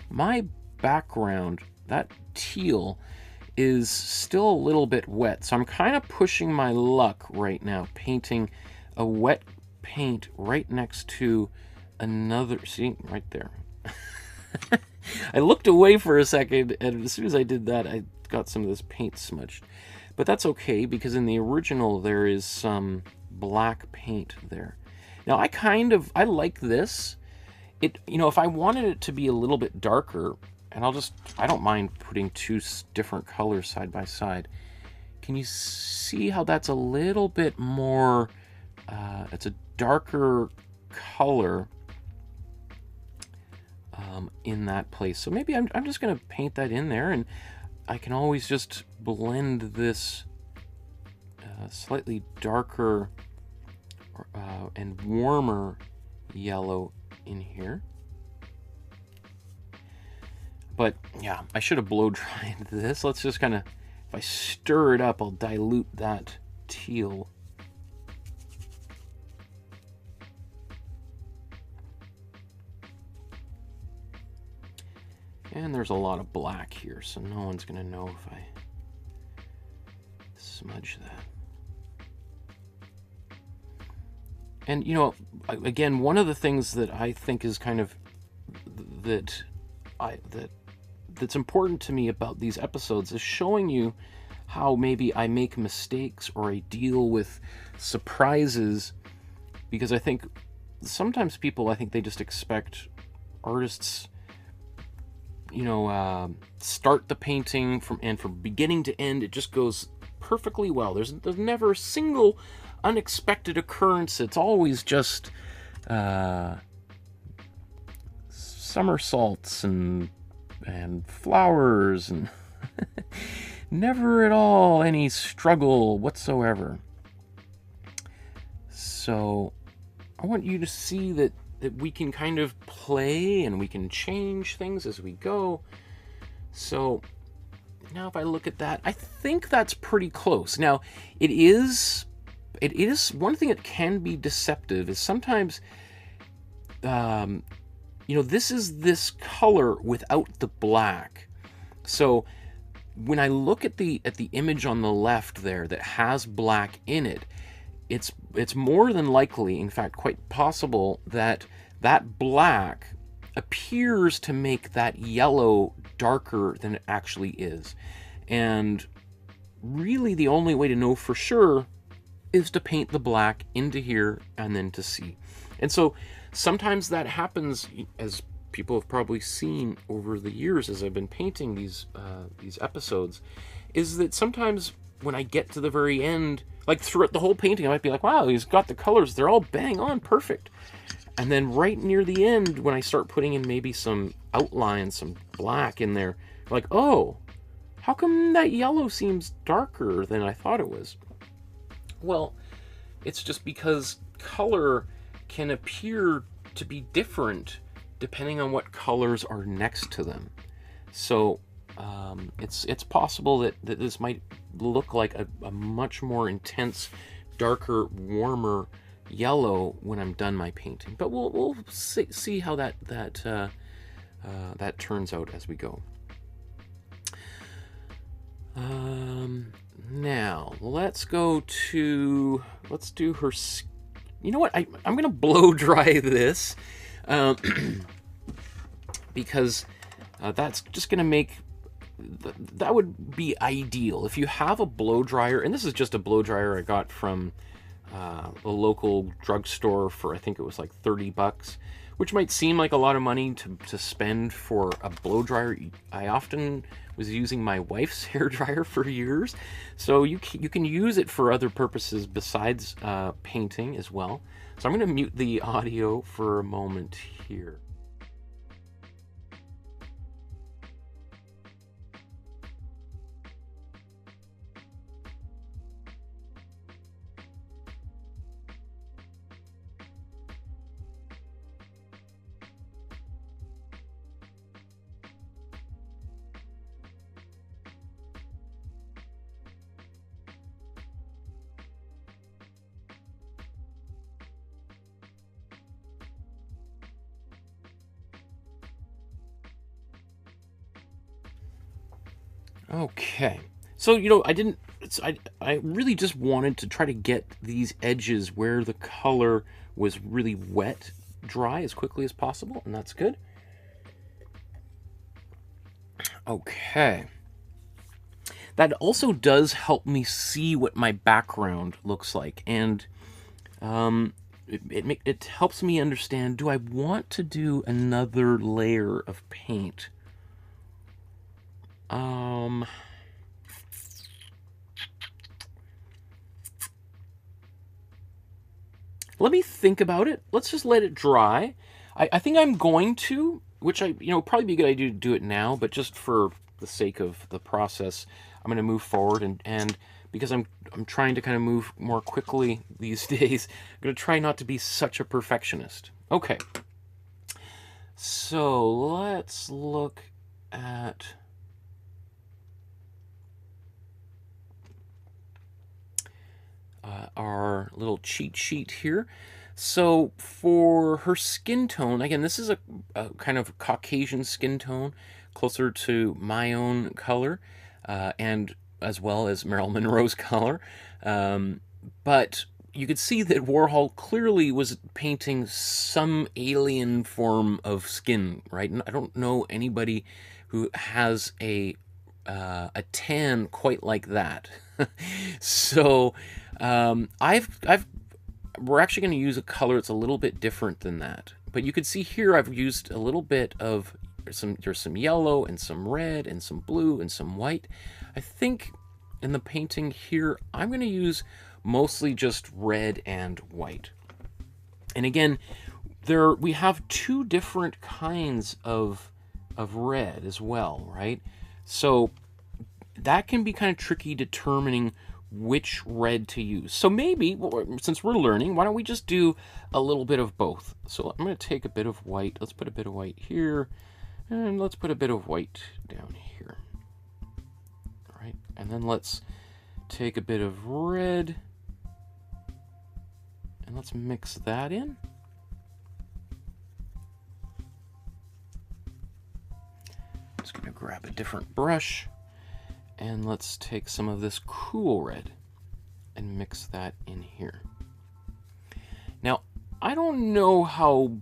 my background, that teal, is still a little bit wet, so I'm kind of pushing my luck right now, painting a wet paint right next to another, see, right there. I looked away for a second, and as soon as I did that, I got some of this paint smudged. But that's okay, because in the original there is some black paint there. Now I like this. You know, if I wanted it to be a little bit darker, and I don't mind putting two different colors side by side. Can you see how that's a little bit more, it's a darker color in that place. So maybe I'm just going to paint that in there, and I can always just blend this slightly darker and warmer yellow in here. But yeah, I should have blow dried this. Let's just kind of, if I stir it up, I'll dilute that teal. And there's a lot of black here, so no one's going to know if I smudge that. And, you know, again, one of the things that I think is kind of that's important to me about these episodes is showing you how maybe I make mistakes or I deal with surprises, because I think sometimes people, I think they just expect artists, you know, start the painting from beginning to end, it just goes perfectly well. There's never a single unexpected occurrence. It's always just somersaults and flowers and never at all any struggle whatsoever. So I want you to see that we can kind of play and we can change things as we go. So now if I look at that, I think that's pretty close. Now it is one thing that can be deceptive is sometimes you know, this is this color without the black. So when I look at the image on the left there that has black in it, it's more than likely, in fact quite possible, that that black appears to make that yellow darker than it actually is. And really the only way to know for sure is to paint the black into here and then to see. And so sometimes that happens, as people have probably seen over the years as I've been painting these episodes, is that sometimes when I get to the very end, like throughout the whole painting, I might be like, wow, he's got the colors, they're all bang on perfect. And then right near the end, when I start putting in maybe some outline, some black in there, like, oh, how come that yellow seems darker than I thought it was? Well, it's just because color can appear to be different depending on what colors are next to them. So it's possible that this might look like a much more intense, darker, warmer yellow when I'm done my painting. But we'll see how that turns out as we go. Now let's do her. You know what? I'm gonna blow dry this because that's just gonna make that would be ideal if you have a blow dryer. And this is just a blow dryer I got from a local drugstore for, I think it was like $30, which might seem like a lot of money to spend for a blow dryer. I often was using my wife's hair dryer for years, so you can use it for other purposes besides painting as well. So I'm going to mute the audio for a moment here. Okay, so you know, I really just wanted to try to get these edges where the color was really wet dry as quickly as possible, and that's good. Okay, that also does help me see what my background looks like, and it helps me understand, do I want to do another layer of paint? Let me think about it. Let's just let it dry. I think I'm going to, which probably be a good idea to do it now, but just for the sake of the process, I'm going to move forward and because I'm trying to kind of move more quickly these days, I'm going to try not to be such a perfectionist. Okay. So let's look at our little cheat sheet here. So for her skin tone, again, this is a kind of Caucasian skin tone, closer to my own color, and as well as Marilyn Monroe's color. But you could see that Warhol clearly was painting some alien form of skin, right? I don't know anybody who has a tan quite like that. So we're actually going to use a color that's a little bit different than that. But you can see here I've used a little bit of there's some yellow and some red and some blue and some white. I think in the painting here I'm going to use mostly just red and white. And again, we have two different kinds of red as well, right? So that can be kind of tricky determining which red to use. So maybe, since we're learning, why don't we just do a little bit of both? So I'm going to take a bit of white. Let's put a bit of white here, and let's put a bit of white down here. All right, and then let's take a bit of red, and let's mix that in. Just going to grab a different brush, and let's take some of this cool red and mix that in here. Now, I don't know how,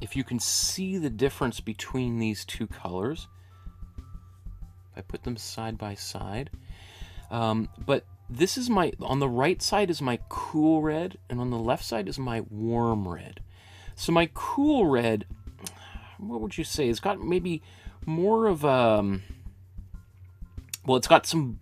if you can see the difference between these two colors. I put them side by side. But this is on the right side is my cool red, and on the left side is my warm red. So my cool red, what would you say? It's got maybe more of well, it's got some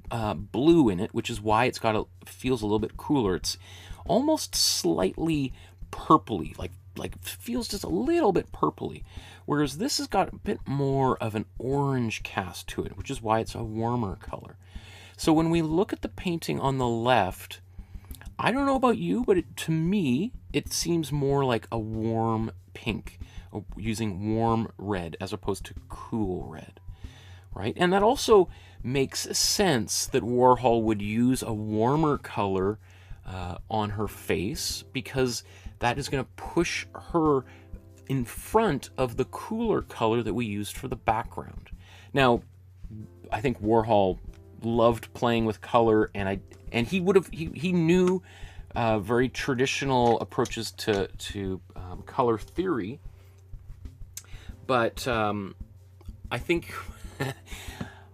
blue in it, which is why it's feels a little bit cooler. It's almost slightly purpley, like feels just a little bit purpley. Whereas this has got a bit more of an orange cast to it, which is why it's a warmer color. So when we look at the painting on the left, I don't know about you, but to me, it seems more like a warm pink, using warm red as opposed to cool red, right? And that also makes sense that Warhol would use a warmer color on her face, because that is going to push her in front of the cooler color that we used for the background. Now, I think Warhol loved playing with color, and he knew very traditional approaches to color theory, but I think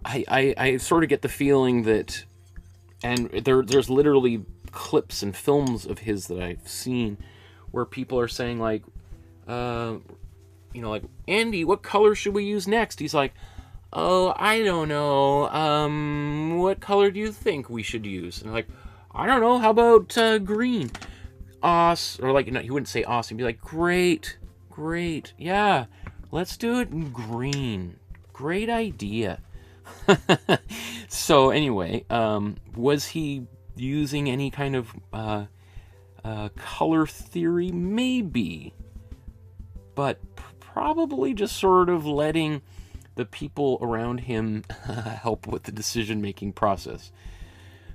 I sort of get the feeling that, and there's literally clips and films of his that I've seen where people are saying like, like, Andy, what color should we use next? He's like, oh, I don't know. What color do you think we should use? And they're like, I don't know. How about green? Or like, he wouldn't say awesome. He'd be like, great, yeah, let's do it in green. Great idea. So anyway, was he using any kind of color theory? Maybe, but probably just sort of letting the people around him help with the decision-making process.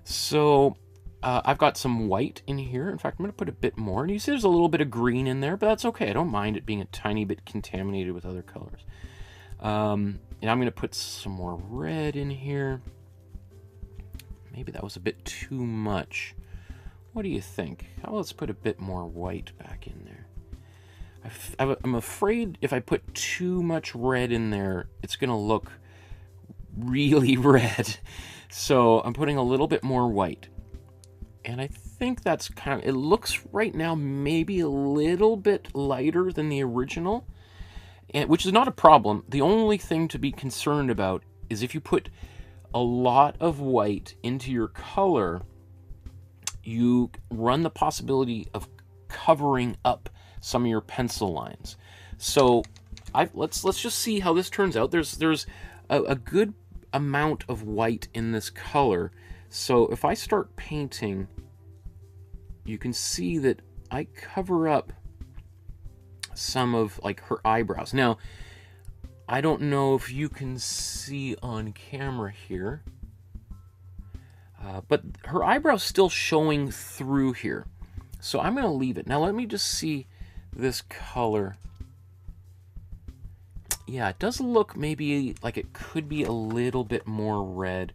So I've got some white in here. In fact, I'm going to put a bit more. And you see there's a little bit of green in there, but that's okay. I don't mind it being a tiny bit contaminated with other colors. And I'm going to put some more red in here. Maybe that was a bit too much. What do you think? Let's put a bit more white back in there. I'm afraid if I put too much red in there, it's going to look really red. So I'm putting a little bit more white. And I think that's it looks right now maybe a little bit lighter than the original, which is not a problem. The only thing to be concerned about is if you put a lot of white into your color, you run the possibility of covering up some of your pencil lines. So let's just see how this turns out. There's a good amount of white in this color. So if I start painting, you can see that I cover up some of like her eyebrows. Now, I don't know if you can see on camera here, but her eyebrow's still showing through here. So I'm going to leave it. Now let me just see this color. Yeah, it does look maybe like it could be a little bit more red.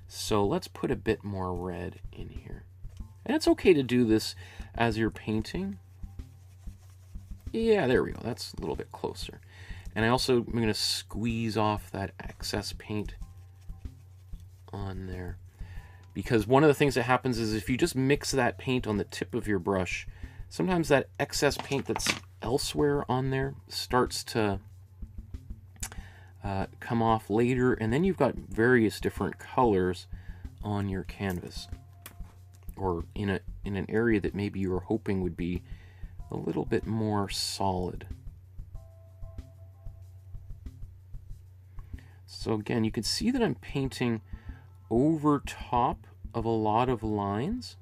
So let's put a bit more red in here. And it's okay to do this as you're painting. Yeah, there we go. That's a little bit closer. And I also am going to squeeze off that excess paint on there. Because one of the things that happens is if you just mix that paint on the tip of your brush, sometimes that excess paint that's elsewhere on there starts to come off later, and then you've got various different colors on your canvas, or in an area that maybe you were hoping would be a little bit more solid. So again, you can see that I'm painting over top of a lot of lines.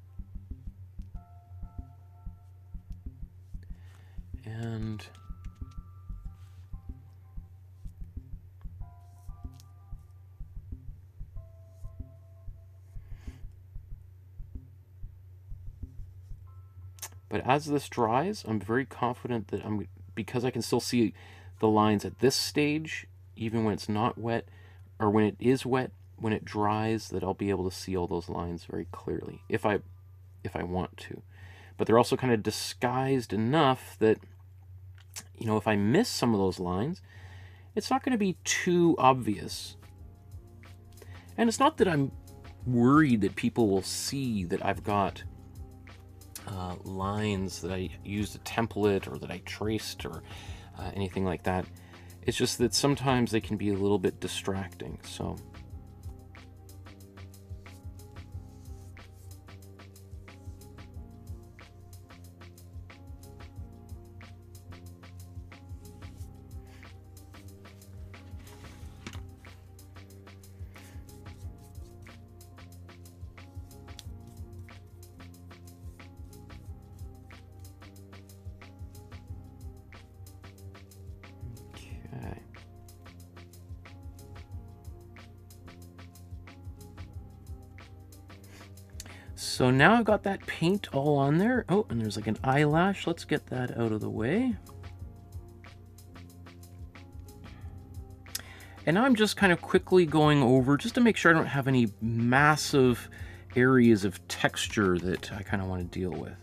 And but as this dries, I'm very confident that because I can still see the lines at this stage, even when it's not wet, or when it is wet, when it dries, that I'll be able to see all those lines very clearly, if I want to. But they're also kind of disguised enough that, you know, if I miss some of those lines, it's not going to be too obvious. And it's not that I'm worried that people will see that I've got lines that I used a template or that I traced or anything like that. It's just that sometimes they can be a little bit distracting. So So now I've got that paint all on there. Oh, and there's like an eyelash. Let's get that out of the way. And now I'm just kind of quickly going over just to make sure I don't have any massive areas of texture that I kind of want to deal with.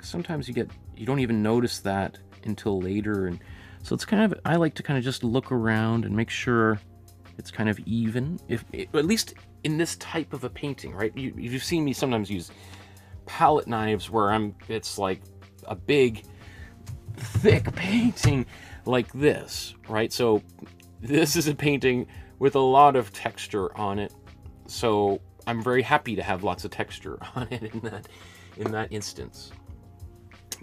Sometimes you don't even notice that until later. And so it's kind of, I like to kind of just look around and make sure it's kind of even, at least in this type of a painting, right? You've seen me sometimes use palette knives where it's like a big, thick painting like this, right? So this is a painting with a lot of texture on it. So I'm very happy to have lots of texture on it in that instance.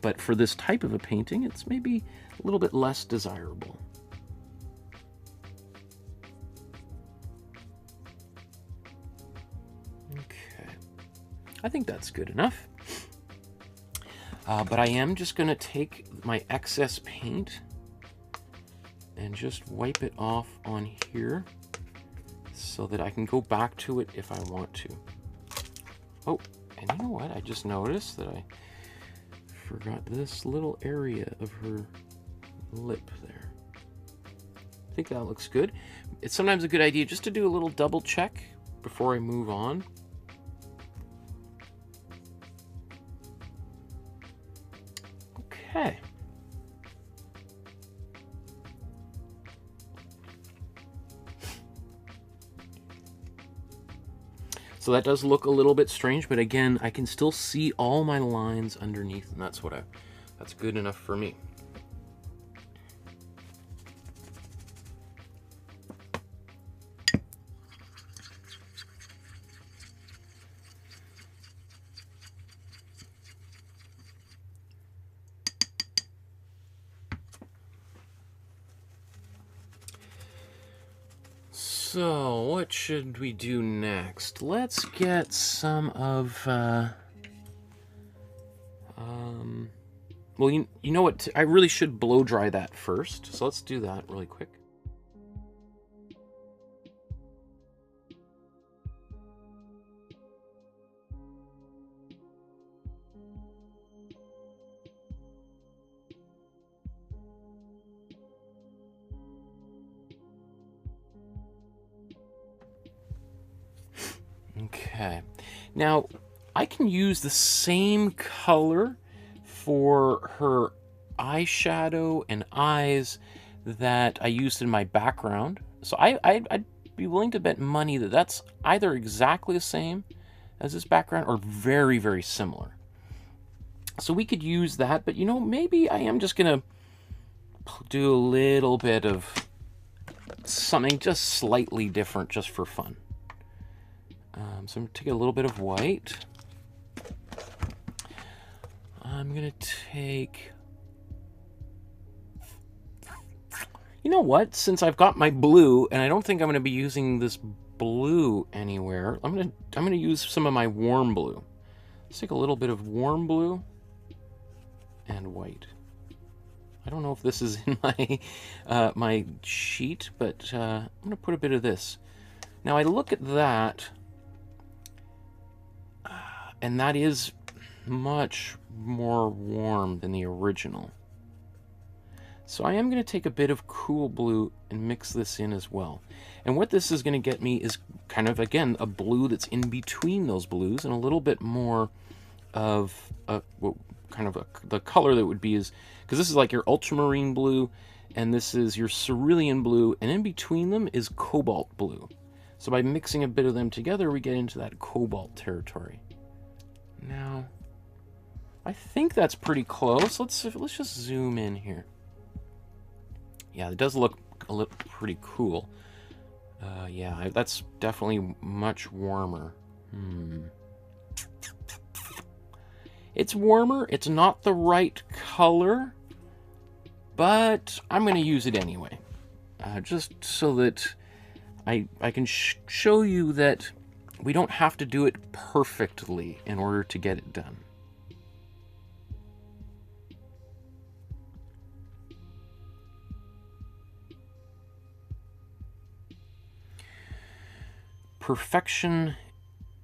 But for this type of a painting, it's maybe a little bit less desirable. I think that's good enough. But I am just going to take my excess paint and just wipe it off on here so that I can go back to it if I want to. Oh, and you know what? I just noticed that I forgot this little area of her lip there. I think that looks good. It's sometimes a good idea just to do a little double check before I move on. Okay. So that does look a little bit strange, but again, I can still see all my lines underneath, and that's good enough for me. So, what should we do next? Let's get some of, well, you know what? I really should blow dry that first. So let's do that really quick. Okay. Now, I can use the same color for her eyeshadow and eyes that I used in my background. So I'd be willing to bet money that that's either exactly the same as this background or very, very similar. So we could use that, but you know, maybe I am just gonna do a little bit of something just slightly different just for fun. So I'm gonna take a little bit of white. I'm gonna take, you know what, since I've got my blue and I don't think I'm gonna be using this blue anywhere, I'm gonna use some of my warm blue. Let's take a little bit of warm blue and white. I don't know if this is in my my sheet, but I'm gonna put a bit of this. Now I look at that, and that is much more warm than the original. So I am going to take a bit of cool blue and mix this in as well. And what this is going to get me is kind of, again, a blue that's in between those blues, and a little bit more of the color that would be is, because this is like your ultramarine blue, and this is your cerulean blue, and in between them is cobalt blue. So by mixing a bit of them together, we get into that cobalt territory. Now, I think that's pretty close. Let's just zoom in here. Yeah, it does look a little pretty cool. Yeah, that's definitely much warmer. It's warmer. It's not the right color, but I'm going to use it anyway, just so that I can show you that we don't have to do it perfectly in order to get it done. Perfection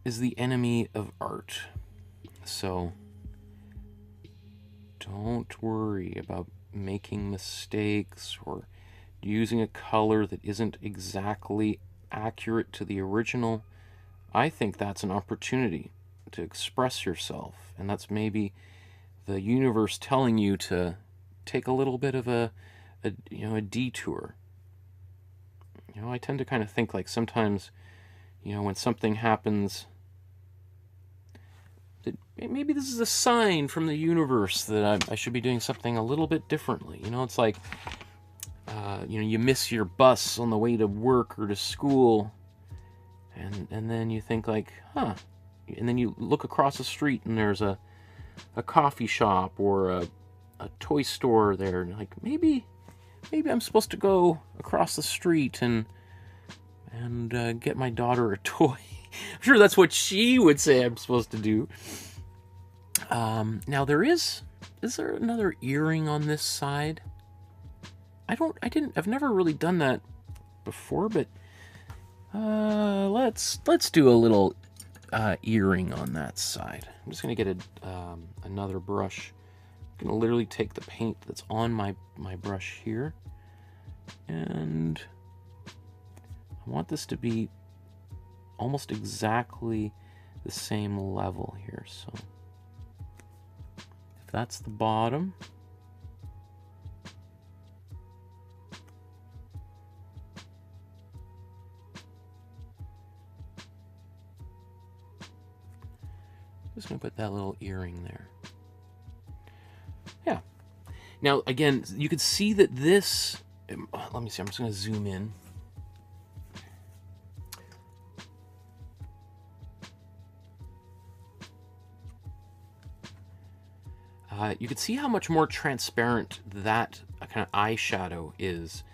is the enemy of art. So don't worry about making mistakes or using a color that isn't exactly accurate to the original. I think that's an opportunity to express yourself, and that's maybe the universe telling you to take a little bit of a detour. You know, I tend to kind of think like sometimes, you know, when something happens, that maybe this is a sign from the universe that I should be doing something a little bit differently. You know, it's like, you know, you miss your bus on the way to work or to school, and then you think like, huh, and then you look across the street and there's a coffee shop or a toy store there, and like, maybe I'm supposed to go across the street and get my daughter a toy. I'm sure that's what she would say I'm supposed to do. Now is there another earring on this side? I've never really done that before, but let's do a little earring on that side. I'm just gonna get another brush. I'm gonna literally take the paint that's on my brush here, and I want this to be almost exactly the same level here. So if that's the bottom, just gonna put that little earring there. Yeah. Now again, you can see that this, let me see, I'm just gonna zoom in. You can see how much more transparent that kind of eyeshadow is.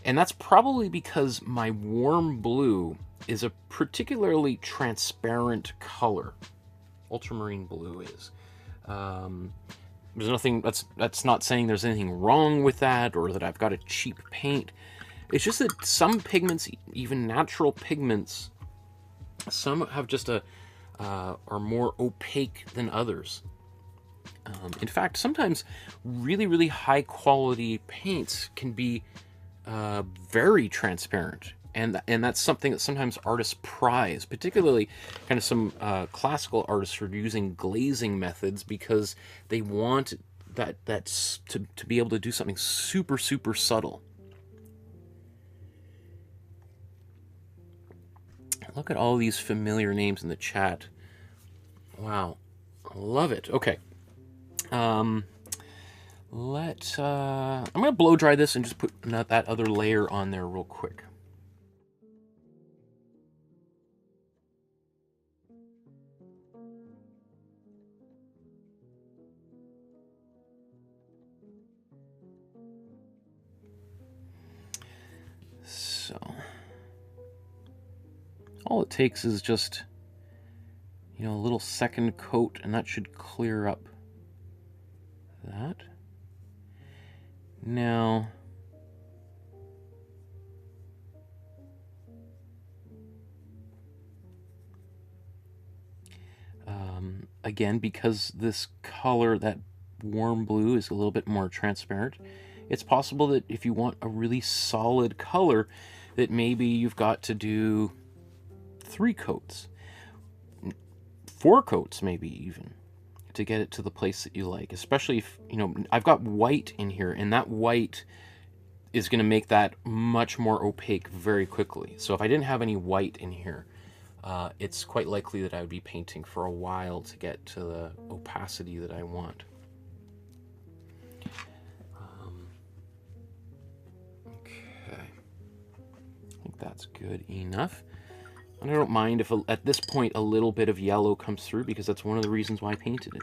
And that's probably because my warm blue is a particularly transparent color. Ultramarine blue is. There's nothing, that's not saying there's anything wrong with that or that I've got a cheap paint. It's just that some pigments, even natural pigments, some have just are more opaque than others. In fact, sometimes really, really high quality paints can be very transparent and that's something that sometimes artists prize, particularly kind of some classical artists are using glazing methods because they want that's to be able to do something super, super subtle. Look at all these familiar names in the chat. Wow, I love it. Okay. I'm gonna blow dry this and just put that other layer on there real quick. So all it takes is just, you know, a little second coat, and that should clear up that. Now, again, because this color, that warm blue, is a little bit more transparent, it's possible that if you want a really solid color, that maybe you've got to do 3 coats, 4 coats maybe even, to get it to the place that you like. Especially if, you know, I've got white in here, and that white is going to make that much more opaque very quickly. So if I didn't have any white in here, it's quite likely that I would be painting for a while to get to the opacity that I want. Okay, I think that's good enough. And I don't mind if at this point a little bit of yellow comes through, because that's one of the reasons why I painted it.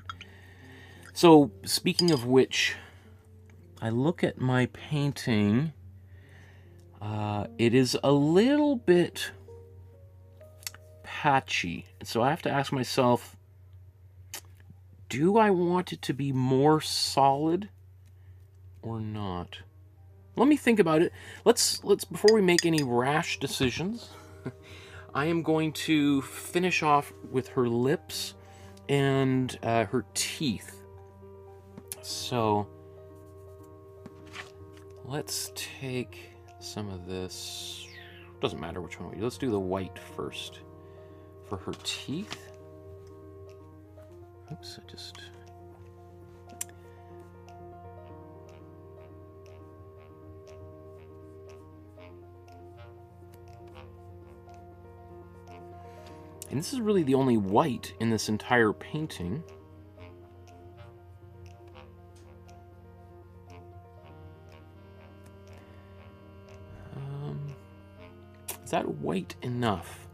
So speaking of which, I look at my painting. It is a little bit patchy. So I have to ask myself, do I want it to be more solid or not? Let me think about it. Let's before we make any rash decisions, I am going to finish off with her lips and her teeth. So let's take some of this. Doesn't matter which one we do. Let's do the white first for her teeth. Oops, I just... And this is really the only white in this entire painting. Is that white enough?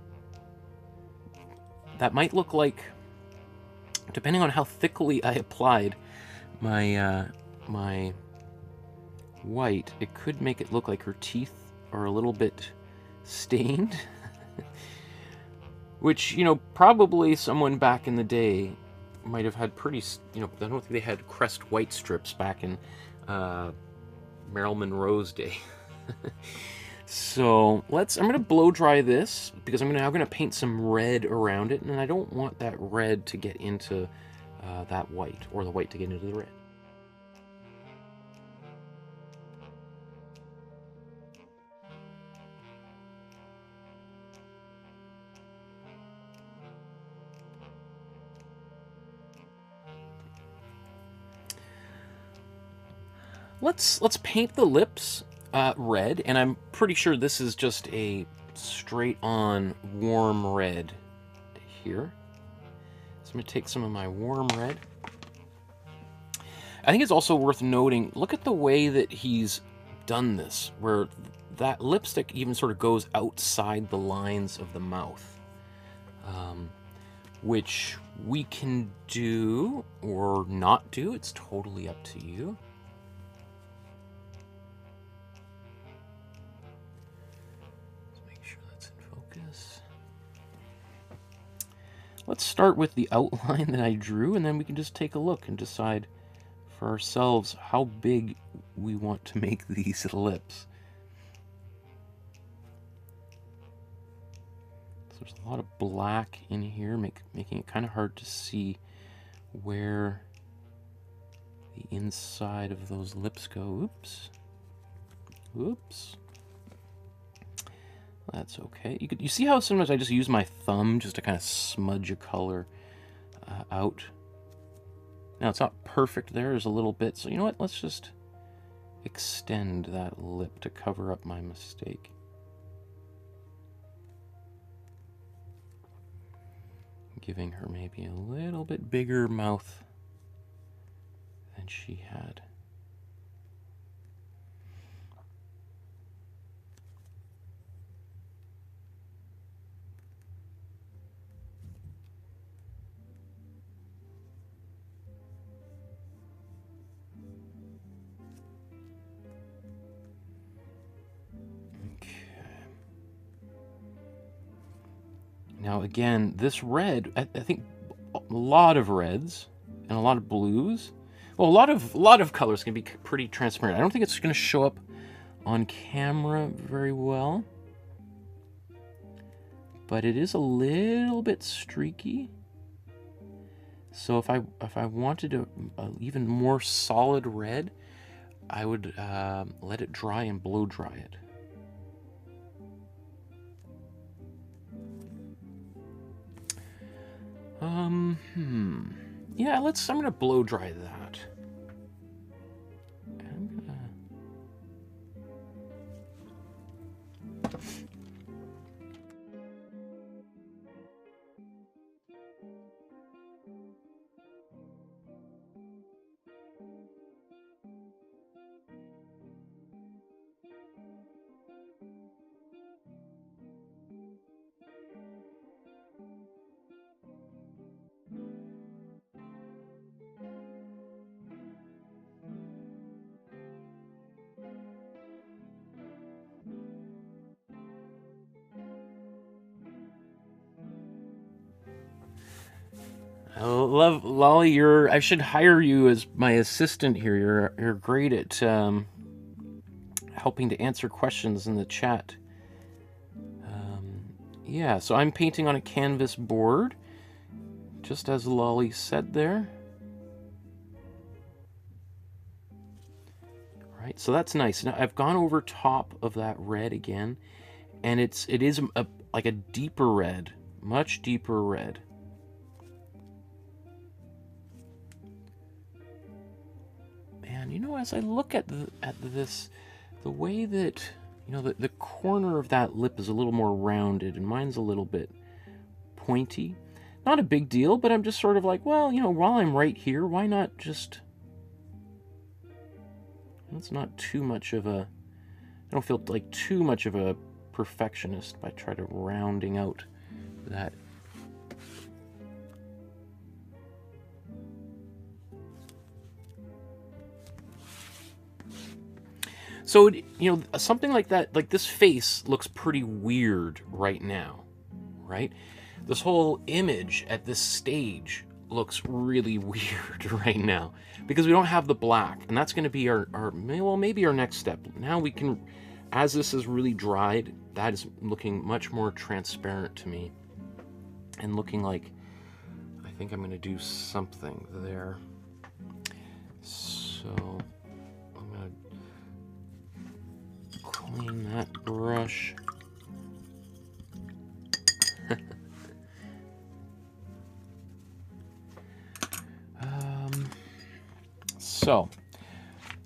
That might look like, depending on how thickly I applied my my white, it could make it look like her teeth are a little bit stained. Which, you know, probably someone back in the day might have had pretty, you know, I don't think they had Crest white strips back in Marilyn Monroe's day. So I'm going to blow dry this, because I'm now going to paint some red around it, and I don't want that red to get into that white, or the white to get into the red. Let's paint the lips red, and I'm pretty sure this is just a straight-on warm red here. So I'm going to take some of my warm red. I think it's also worth noting, look at the way that he's done this, where that lipstick even sort of goes outside the lines of the mouth, which we can do or not do. It's totally up to you. Let's start with the outline that I drew, and then we can just take a look and decide for ourselves how big we want to make these lips. So there's a lot of black in here, making it kind of hard to see where the inside of those lips go. Oops. Oops. That's okay. You see how sometimes I just use my thumb just to kind of smudge a color out? Now, it's not perfect. There's a little bit. So you know what? Let's just extend that lip to cover up my mistake. Giving her maybe a little bit bigger mouth than she had. Now again, this red, I think a lot of reds and a lot of blues. Well, a lot of colors can be pretty transparent. I don't think it's going to show up on camera very well, but it is a little bit streaky. So if I wanted a even more solid red, I would let it dry and blow dry it. Yeah, I'm gonna blow dry that. Oh, love Lolly, I should hire you as my assistant here. You're great at helping to answer questions in the chat. Yeah, so I'm painting on a canvas board, just as Lolly said there. Right, so that's nice. Now I've gone over top of that red again, and it is like a deeper red, much deeper red. And you know, as I look at this, the way that, you know, the corner of that lip is a little more rounded, and mine's a little bit pointy. Not a big deal, but I'm just sort of like, well, you know, while I'm right here, why not just... It's not too much of a... I don't feel like too much of a perfectionist by trying to rounding out that. So, you know, something like that, like this face looks pretty weird right now, right? This whole image at this stage looks really weird right now because we don't have the black, and that's going to be our well, maybe our next step. Now we can, as this is really dried, that is looking much more transparent to me and looking like I think I'm going to do something there. So I'm going to clean that brush. So,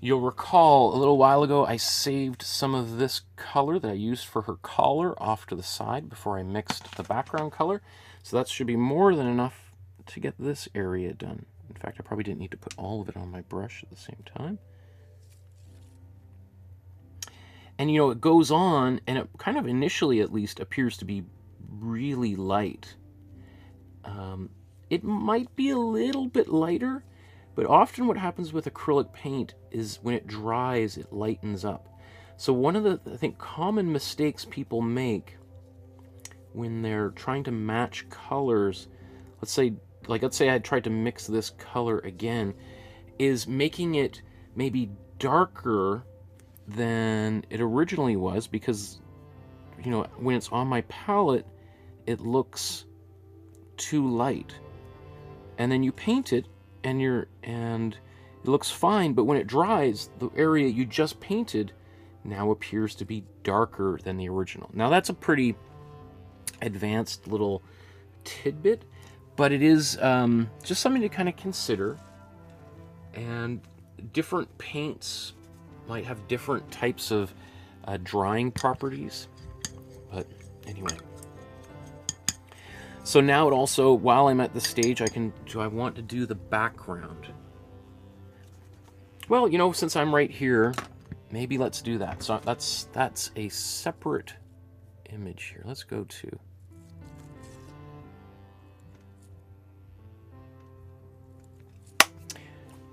you'll recall a little while ago I saved some of this color that I used for her collar off to the side before I mixed the background color. So that should be more than enough to get this area done. In fact, I probably didn't need to put all of it on my brush at the same time. And you know, it goes on, and it kind of initially at least appears to be really light. It might be a little bit lighter, but often what happens with acrylic paint is when it dries, it lightens up. So one of the, I think, common mistakes people make when they're trying to match colors, let's say I tried to mix this color again, is making it maybe darker than it originally was, because, you know, when it's on my palette, it looks too light. And then you paint it, and it looks fine, but when it dries, the area you just painted now appears to be darker than the original. Now that's a pretty advanced little tidbit, but it is just something to kind of consider. And different paints might have different types of drying properties, but anyway. So now it also, while I'm at the stage, do I want to do the background? Well, you know, since I'm right here, maybe let's do that. So that's a separate image here. Let's go to...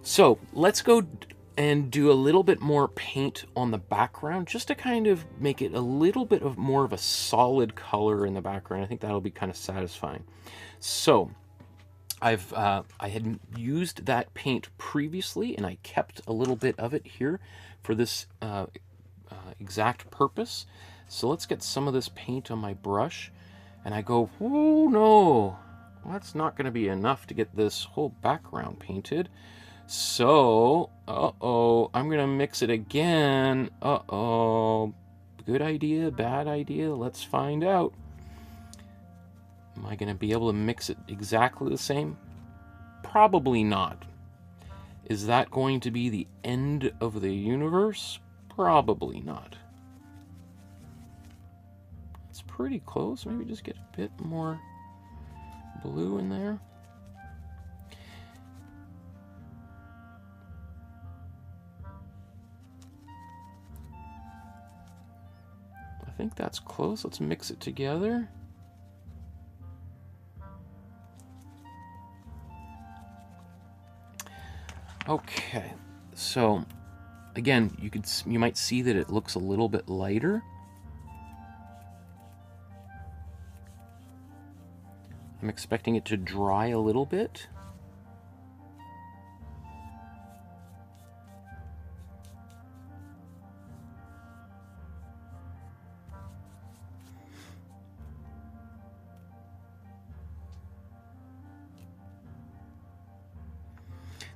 So let's go and do a little bit more paint on the background, just to kind of make it a little bit of more of a solid color in the background. I think that'll be kind of satisfying. So I had used that paint previously, and I kept a little bit of it here for this exact purpose. So let's get some of this paint on my brush, and I go, oh no, that's not going to be enough to get this whole background painted. So, I'm going to mix it again. Good idea, bad idea? Let's find out. Am I going to be able to mix it exactly the same? Probably not. Is that going to be the end of the universe? Probably not. It's pretty close. Maybe just get a bit more blue in there. I think that's close. Let's mix it together. Okay, so again, you might see that it looks a little bit lighter. I'm expecting it to dry a little bit.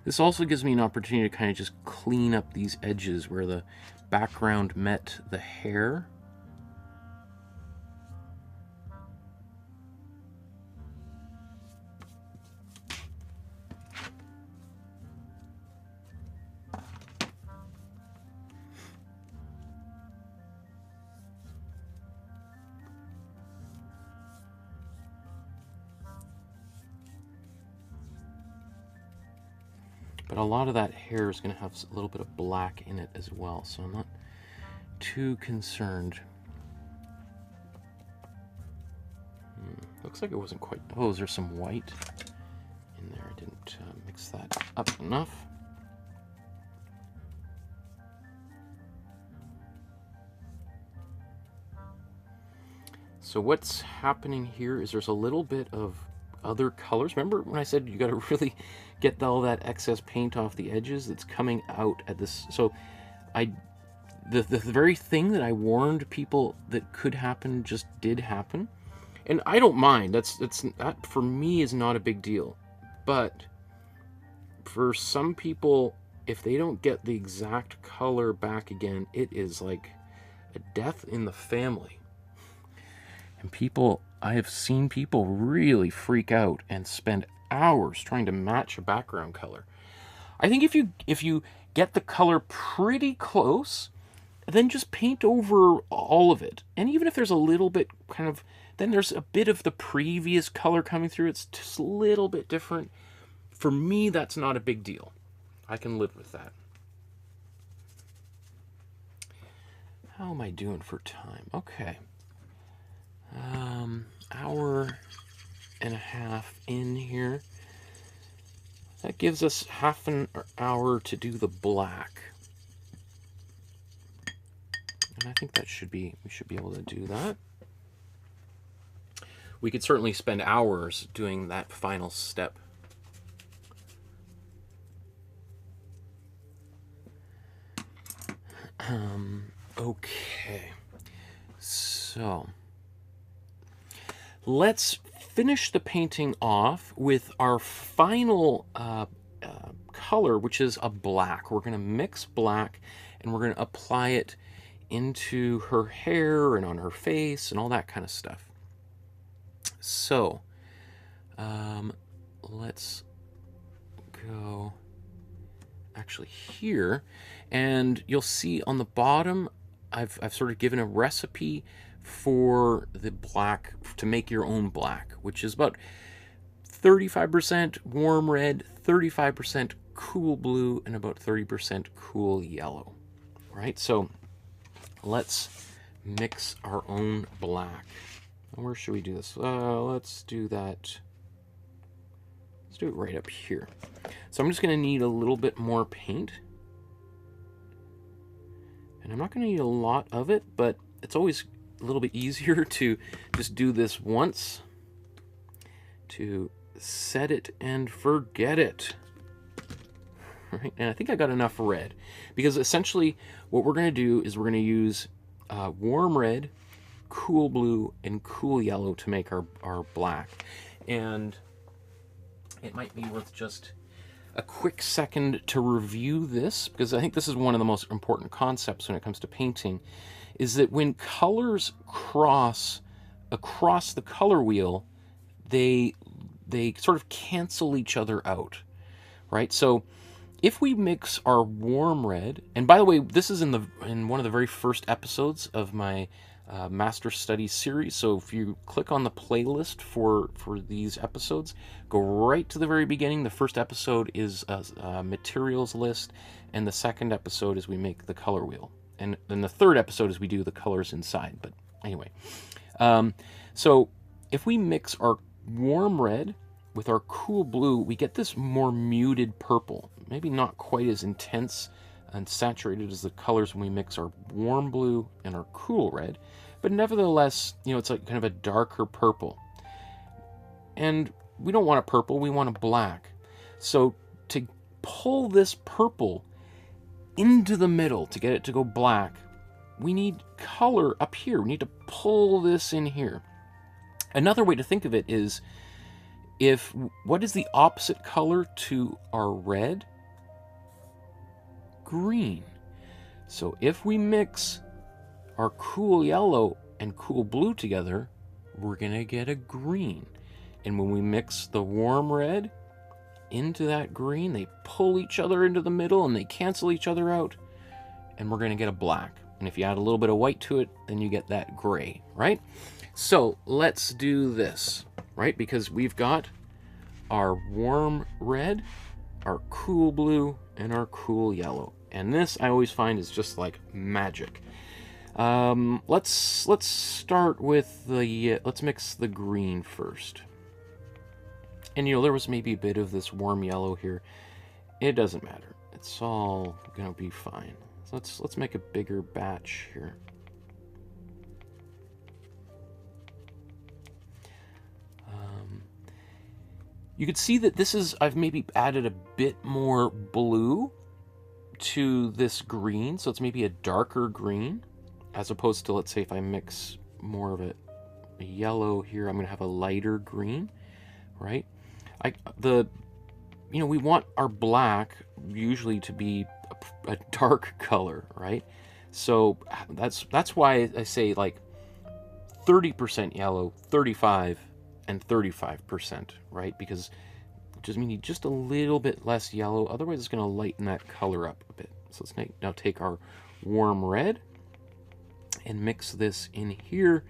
This also gives me an opportunity to kind of just clean up these edges where the background met the hair. But a lot of that hair is going to have a little bit of black in it as well, so I'm not too concerned. Looks like it wasn't quite... Oh, is there some white in there? I didn't mix that up enough. So what's happening here is there's a little bit of other colors. Remember when I said you got to really get all that excess paint off the edges that's coming out at this? So the very thing that I warned people that could happen just did happen, and I don't mind. That for me is not a big deal, but for some people, if they don't get the exact color back again, it is like a death in the family. And people, I have seen people really freak out and spend hours trying to match a background color. I think if you get the color pretty close, then just paint over all of it. And even if there's a little bit kind of, then there's a bit of the previous color coming through, it's just a little bit different. For me, that's not a big deal. I can live with that. How am I doing for time? Okay. Hour and a half in here. That gives us half an hour to do the black. And I think that we should be able to do that. We could certainly spend hours doing that final step. Okay. So let's finish the painting off with our final color, which is a black. We're going to mix black and we're going to apply it into her hair and on her face and all that kind of stuff. So, let's go actually here, and you'll see on the bottom I've sort of given a recipe for the black, to make your own black, which is about 35% warm red, 35% cool blue, and about 30% cool yellow. Right, so let's mix our own black. Where should we do this? Let's do that. Let's do it right up here. So I'm just going to need a little bit more paint. And I'm not going to need a lot of it, but it's always a little bit easier to just do this once, to set it and forget it. Right? And I think I got enough red, because essentially what we're going to do is we're going to use warm red, cool blue, and cool yellow to make our black. And it might be worth just a quick second to review this, because I think this is one of the most important concepts when it comes to painting, is that when colors cross across the color wheel, they sort of cancel each other out, right? So if we mix our warm red, and by the way, this is in one of the very first episodes of my Master Studies series, so if you click on the playlist for these episodes, go right to the very beginning. The first episode is a materials list, and the second episode is we make the color wheel, and then the third episode is we do the colors inside. But anyway, so if we mix our warm red with our cool blue, we get this more muted purple, maybe not quite as intense and saturated as the colors when we mix our warm blue and our cool red, but nevertheless, you know, it's like kind of a darker purple. And we don't want a purple, we want a black. So to pull this purple into the middle, to get it to go black, we need color up here. We need to pull this in here. Another way to think of it is, what is the opposite color to our red? Green. So if we mix our cool yellow and cool blue together, we're going to get a green. And when we mix the warm red into that green, they pull each other into the middle and they cancel each other out, and we're going to get a black. And if you add a little bit of white to it, then you get that gray, right? So let's do this, right? Because we've got our warm red, our cool blue, and our cool yellow. And this, I always find, is just like magic. Let's start with let's mix the green first. And you know, there was maybe a bit of this warm yellow here. It doesn't matter. It's all gonna be fine. So let's make a bigger batch here. You can see that I've maybe added a bit more blue to this green, so it's maybe a darker green, as opposed to, let's say, if I mix more of a yellow here, I'm going to have a lighter green, right? We want our black usually to be a dark color, right? So that's why I say like 30% yellow, 35 and 35%, right? Because just we need just a little bit less yellow, otherwise it's going to lighten that color up a bit. So let's now take our warm red and mix this in here,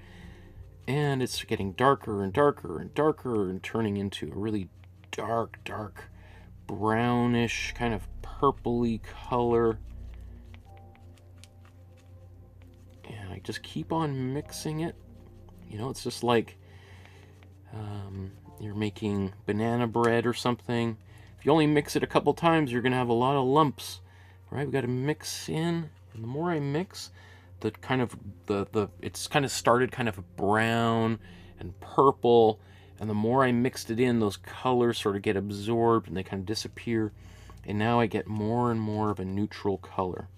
and it's getting darker and darker and darker and turning into a really dark brownish kind of purpley color. And I just keep on mixing it. You know, it's just like you're making banana bread or something. If you only mix it a couple times, you're gonna have a lot of lumps, right? We got to mix in, and the more I mix, it's kind of started kind of brown and purple, and the more I mixed it in, those colors sort of get absorbed and they kind of disappear, and now I get more and more of a neutral color.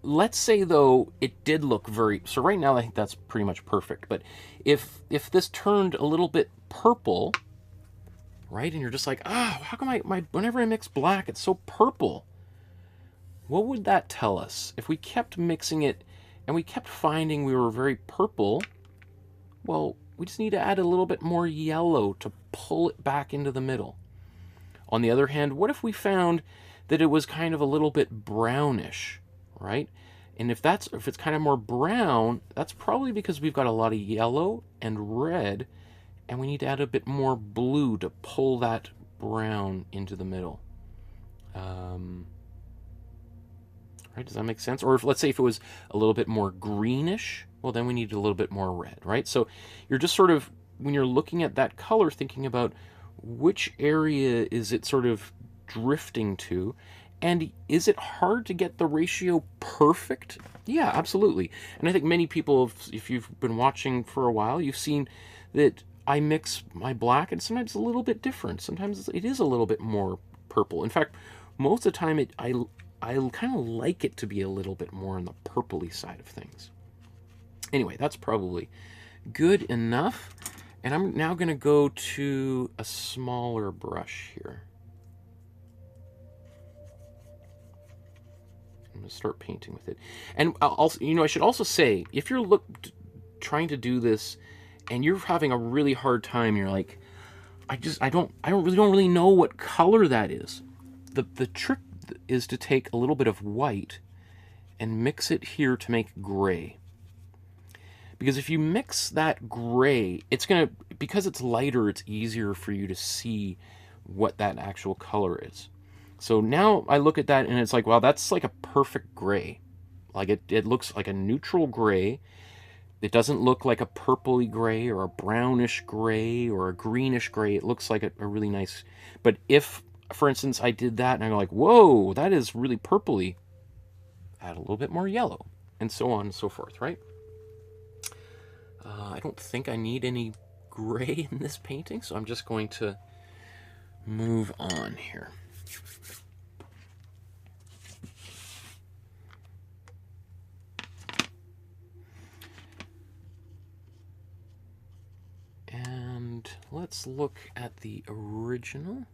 Let's say, though, it did look so right now I think that's pretty much perfect, but if this turned a little bit purple, right, and you're just like, how come whenever I mix black, it's so purple? what would that tell us? If we kept mixing it and we kept finding we were very purple, well, we just need to add a little bit more yellow to pull it back into the middle. On the other hand, what if we found that it was kind of a little bit brownish, right? And if it's kind of more brown, that's probably because we've got a lot of yellow and red, and we need to add a bit more blue to pull that brown into the middle. Right, does that make sense? Or if, let's say if it was a little bit more greenish, well, then we need a little bit more red, right? So you're just sort of, when you're looking at that color, thinking about which area is it sort of drifting to, and is it hard to get the ratio perfect? Yeah, absolutely. And I think many people, if you've been watching for a while, you've seen that I mix my black, and sometimes it's a little bit different. Sometimes it is a little bit more purple. In fact, most of the time I kind of like it to be a little bit more on the purpley side of things. Anyway, that's probably good enough. And I'm now going to go to a smaller brush here. I'm going to start painting with it. And also, I should also say, if you're trying to do this and you're having a really hard time, you're like, I don't really know what color that is. The trick is to take a little bit of white and mix it here to make gray. Because if you mix that gray, because it's lighter, it's easier for you to see what that actual color is. So now I look at that and it's like, wow, that's like a perfect gray. Like it looks like a neutral gray. It doesn't look like a purpley gray or a brownish gray or a greenish gray. It looks like a really nice, but if, for instance, I did that and I'm like, whoa, that is really purpley, add a little bit more yellow, and so on and so forth, right? I don't think I need any gray in this painting, so I'm just going to move on here. And let's look at the original.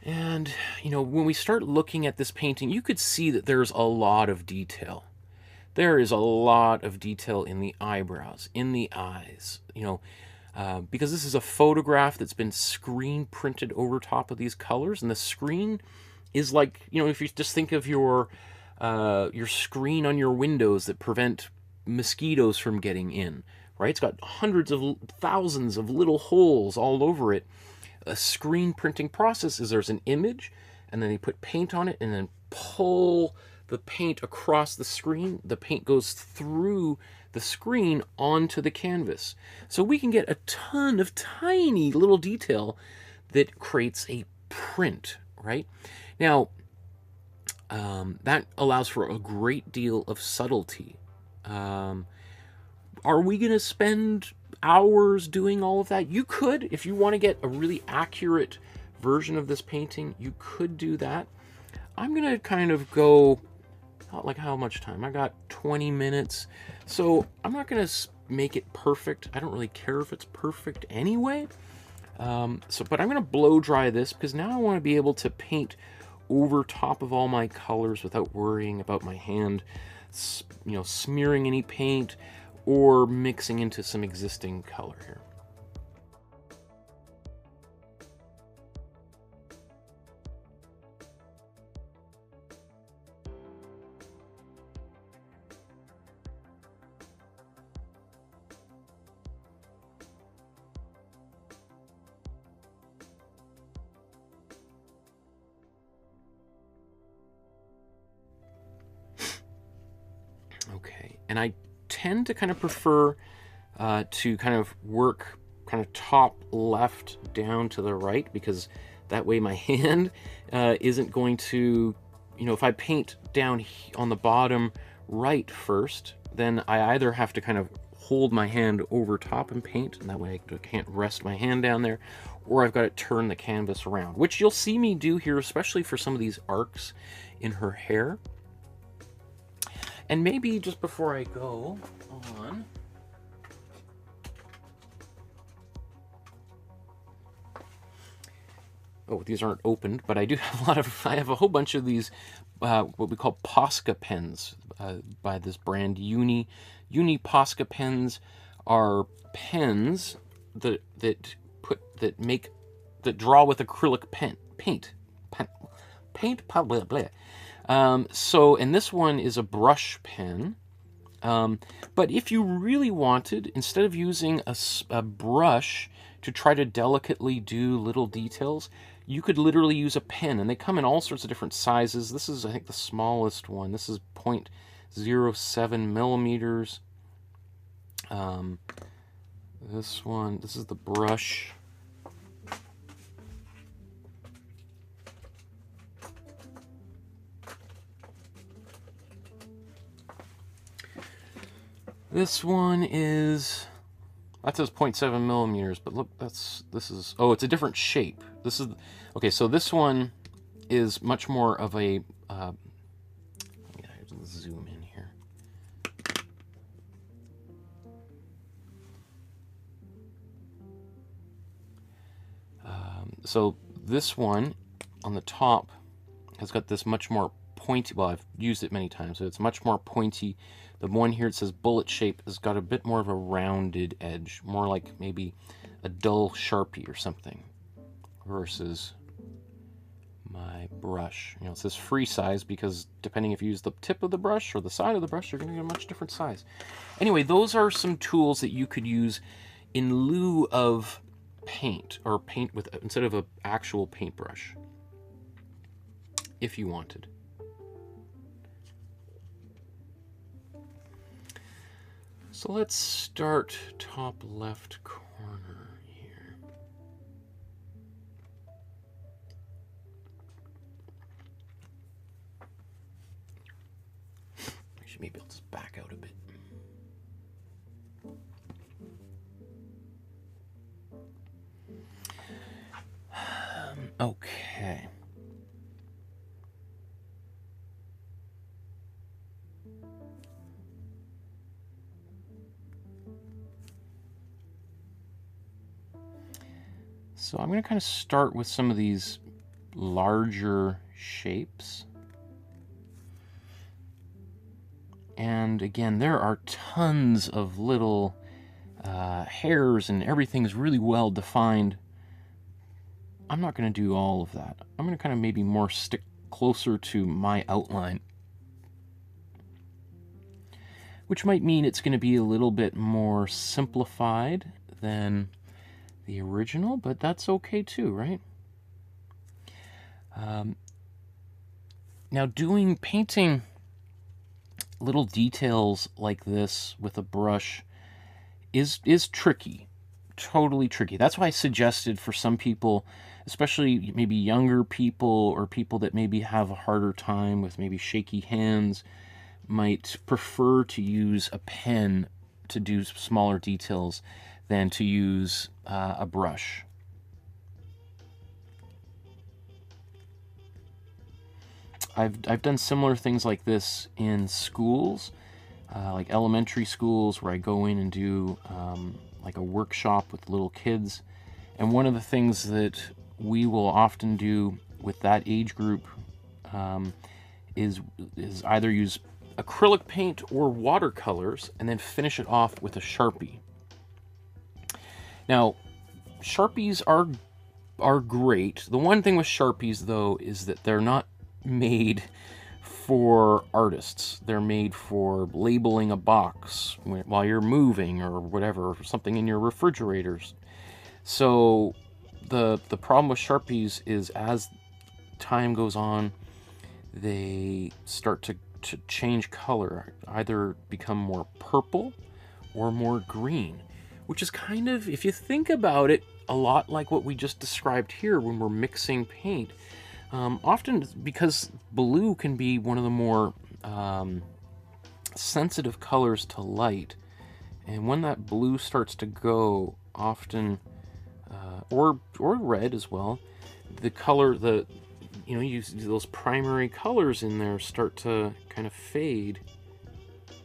And, when we start looking at this painting, you could see that there's a lot of detail. There is a lot of detail in the eyebrows, in the eyes, because this is a photograph that's been screen printed over top of these colors. And the screen is like, if you just think of your screen on your windows that prevent mosquitoes from getting in, right? It's got hundreds of thousands of little holes all over it. A screen printing process is there's an image, and then they put paint on it and then pull the paint across the screen. The paint goes through the screen onto the canvas. So we can get a ton of tiny little detail that creates a print, right? Now, that allows for a great deal of subtlety. Are we going to spend hours doing all of that? You could, if you want to get a really accurate version of this painting, you could do that. I'm going to kind of go, like, how much time? I got 20 minutes. So I'm not going to make it perfect. I don't really care if it's perfect anyway. But I'm going to blow dry this because now I want to be able to paint over top of all my colors without worrying about my hand, smearing any paint or mixing into some existing color here. Okay, and I tend to kind of prefer to kind of work kind of top left down to the right, because that way my hand isn't going to, if I paint down on the bottom right first, then I either have to kind of hold my hand over top and paint, and that way I can't rest my hand down there, or I've got to turn the canvas around, which you'll see me do here, especially for some of these arcs in her hair. And maybe just before I go on, oh, these aren't opened, but I do have a lot of, I have a whole bunch of these, what we call Posca pens by this brand Uni. Uni Posca pens are pens that draw with acrylic paint. Blah, blah, blah. So, and this one is a brush pen. But if you really wanted, instead of using a brush to try to delicately do little details, you could literally use a pen, and they come in all sorts of different sizes. This is, I think, the smallest one. This is 0.07 millimeters. This one, this is the brush. This one is, that says 0.7 millimeters, but look, this is, oh, it's a different shape. This is, okay, so this one is much more of a, let me zoom in here. So this one on the top has got this much more pointy, well, I've used it many times, so it's much more pointy. The one here, it says bullet shape, has got a bit more of a rounded edge, more like maybe a dull Sharpie or something, versus my brush. You know, it says free size because depending if you use the tip of the brush or the side of the brush, you're going to get a much different size. Anyway, those are some tools that you could use in lieu of paint, or paint with, instead of an actual paintbrush, if you wanted. So let's start top left corner here. Actually, maybe I'll just back out a bit. Okay. So I'm going to kind of start with some of these larger shapes. And again, there are tons of little hairs, and everything's really well defined. I'm not going to do all of that. I'm going to kind of maybe more stick closer to my outline, which might mean it's going to be a little bit more simplified than the original, but that's okay too, right? Now, painting little details like this with a brush is tricky, totally tricky. That's why I suggested for some people, especially maybe younger people or people that maybe have a harder time with maybe shaky hands, might prefer to use a pen to do smaller details than to use a brush. I've done similar things like this in schools, like elementary schools, where I go in and do like a workshop with little kids. And one of the things that we will often do with that age group is either use acrylic paint or watercolors and then finish it off with a Sharpie. Now, Sharpies are great. The one thing with Sharpies, though, is that they're not made for artists. They're made for labeling a box while you're moving or whatever, or something in your refrigerators. So the problem with Sharpies is as time goes on, they start to change color, either become more purple or more green, which is kind of, if you think about it, a lot like what we just described here when we're mixing paint. Often because blue can be one of the more sensitive colors to light, and when that blue starts to go, often, or red as well, the color, those primary colors in there start to kind of fade,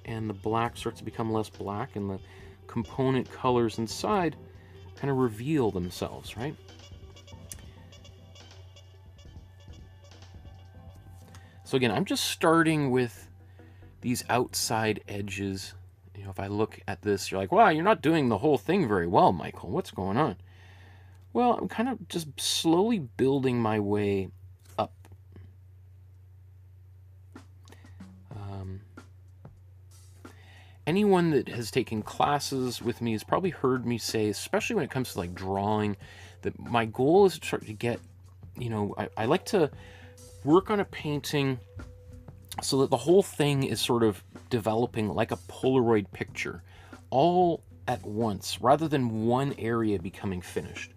and the black starts to become less black, and the component colors inside kind of reveal themselves, right? So again, I'm just starting with these outside edges. You know, if I look at this, you're like, wow, you're not doing the whole thing very well, Michael. What's going on? Well, I'm kind of just slowly building my way up. Anyone that has taken classes with me has probably heard me say, especially when it comes to like drawing, that my goal is to try to get, you know, I like to work on a painting so that the whole thing is sort of developing like a Polaroid picture all at once, rather than one area becoming finished.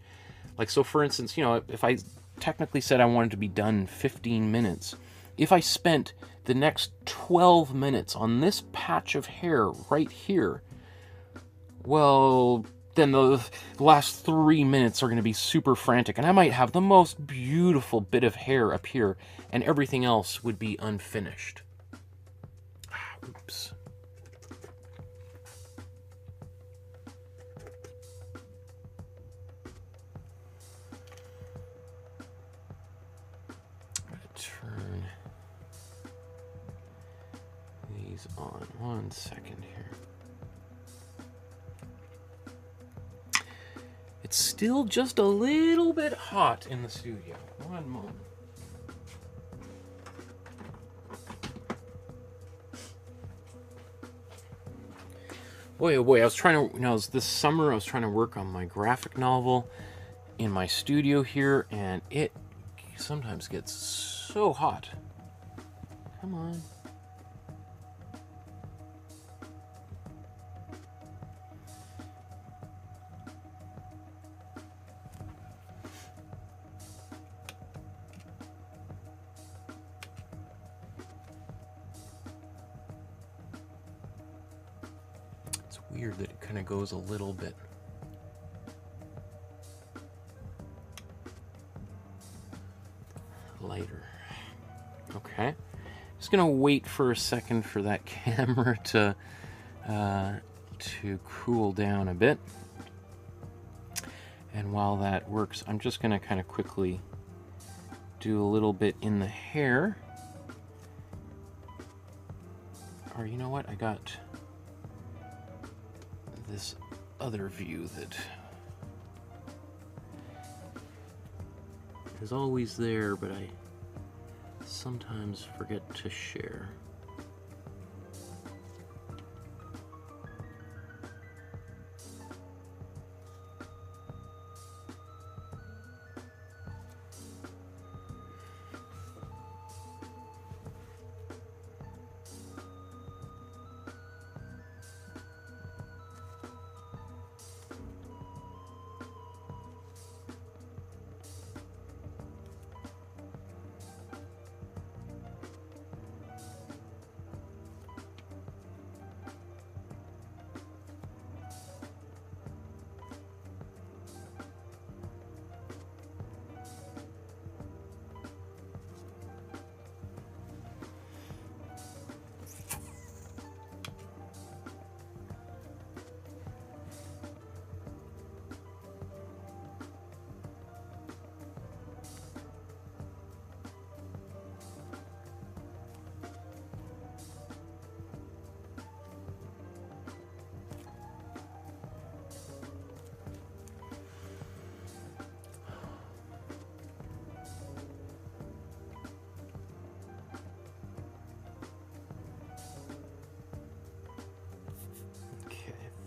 Like, so for instance, you know, if I technically said I wanted to be done in 15 minutes, if I spent the next 12 minutes on this patch of hair right here, well, then the last 3 minutes are going to be super frantic, and I might have the most beautiful bit of hair up here, and everything else would be unfinished. Oops. Turn these on 1 second here. It's still just a little bit hot in the studio. 1 moment. Boy, oh boy, I was trying to, you know, this summer I was trying to work on my graphic novel in my studio here, and it sometimes gets so hot. Come on. It's weird that it kind of goes a little bit. Lighter. Okay. Just gonna wait for a second for that camera to cool down a bit. And while that works, I'm just gonna kind of quickly do a little bit in the hair. Or you know what? I got this other view that is always there, but I sometimes forget to share.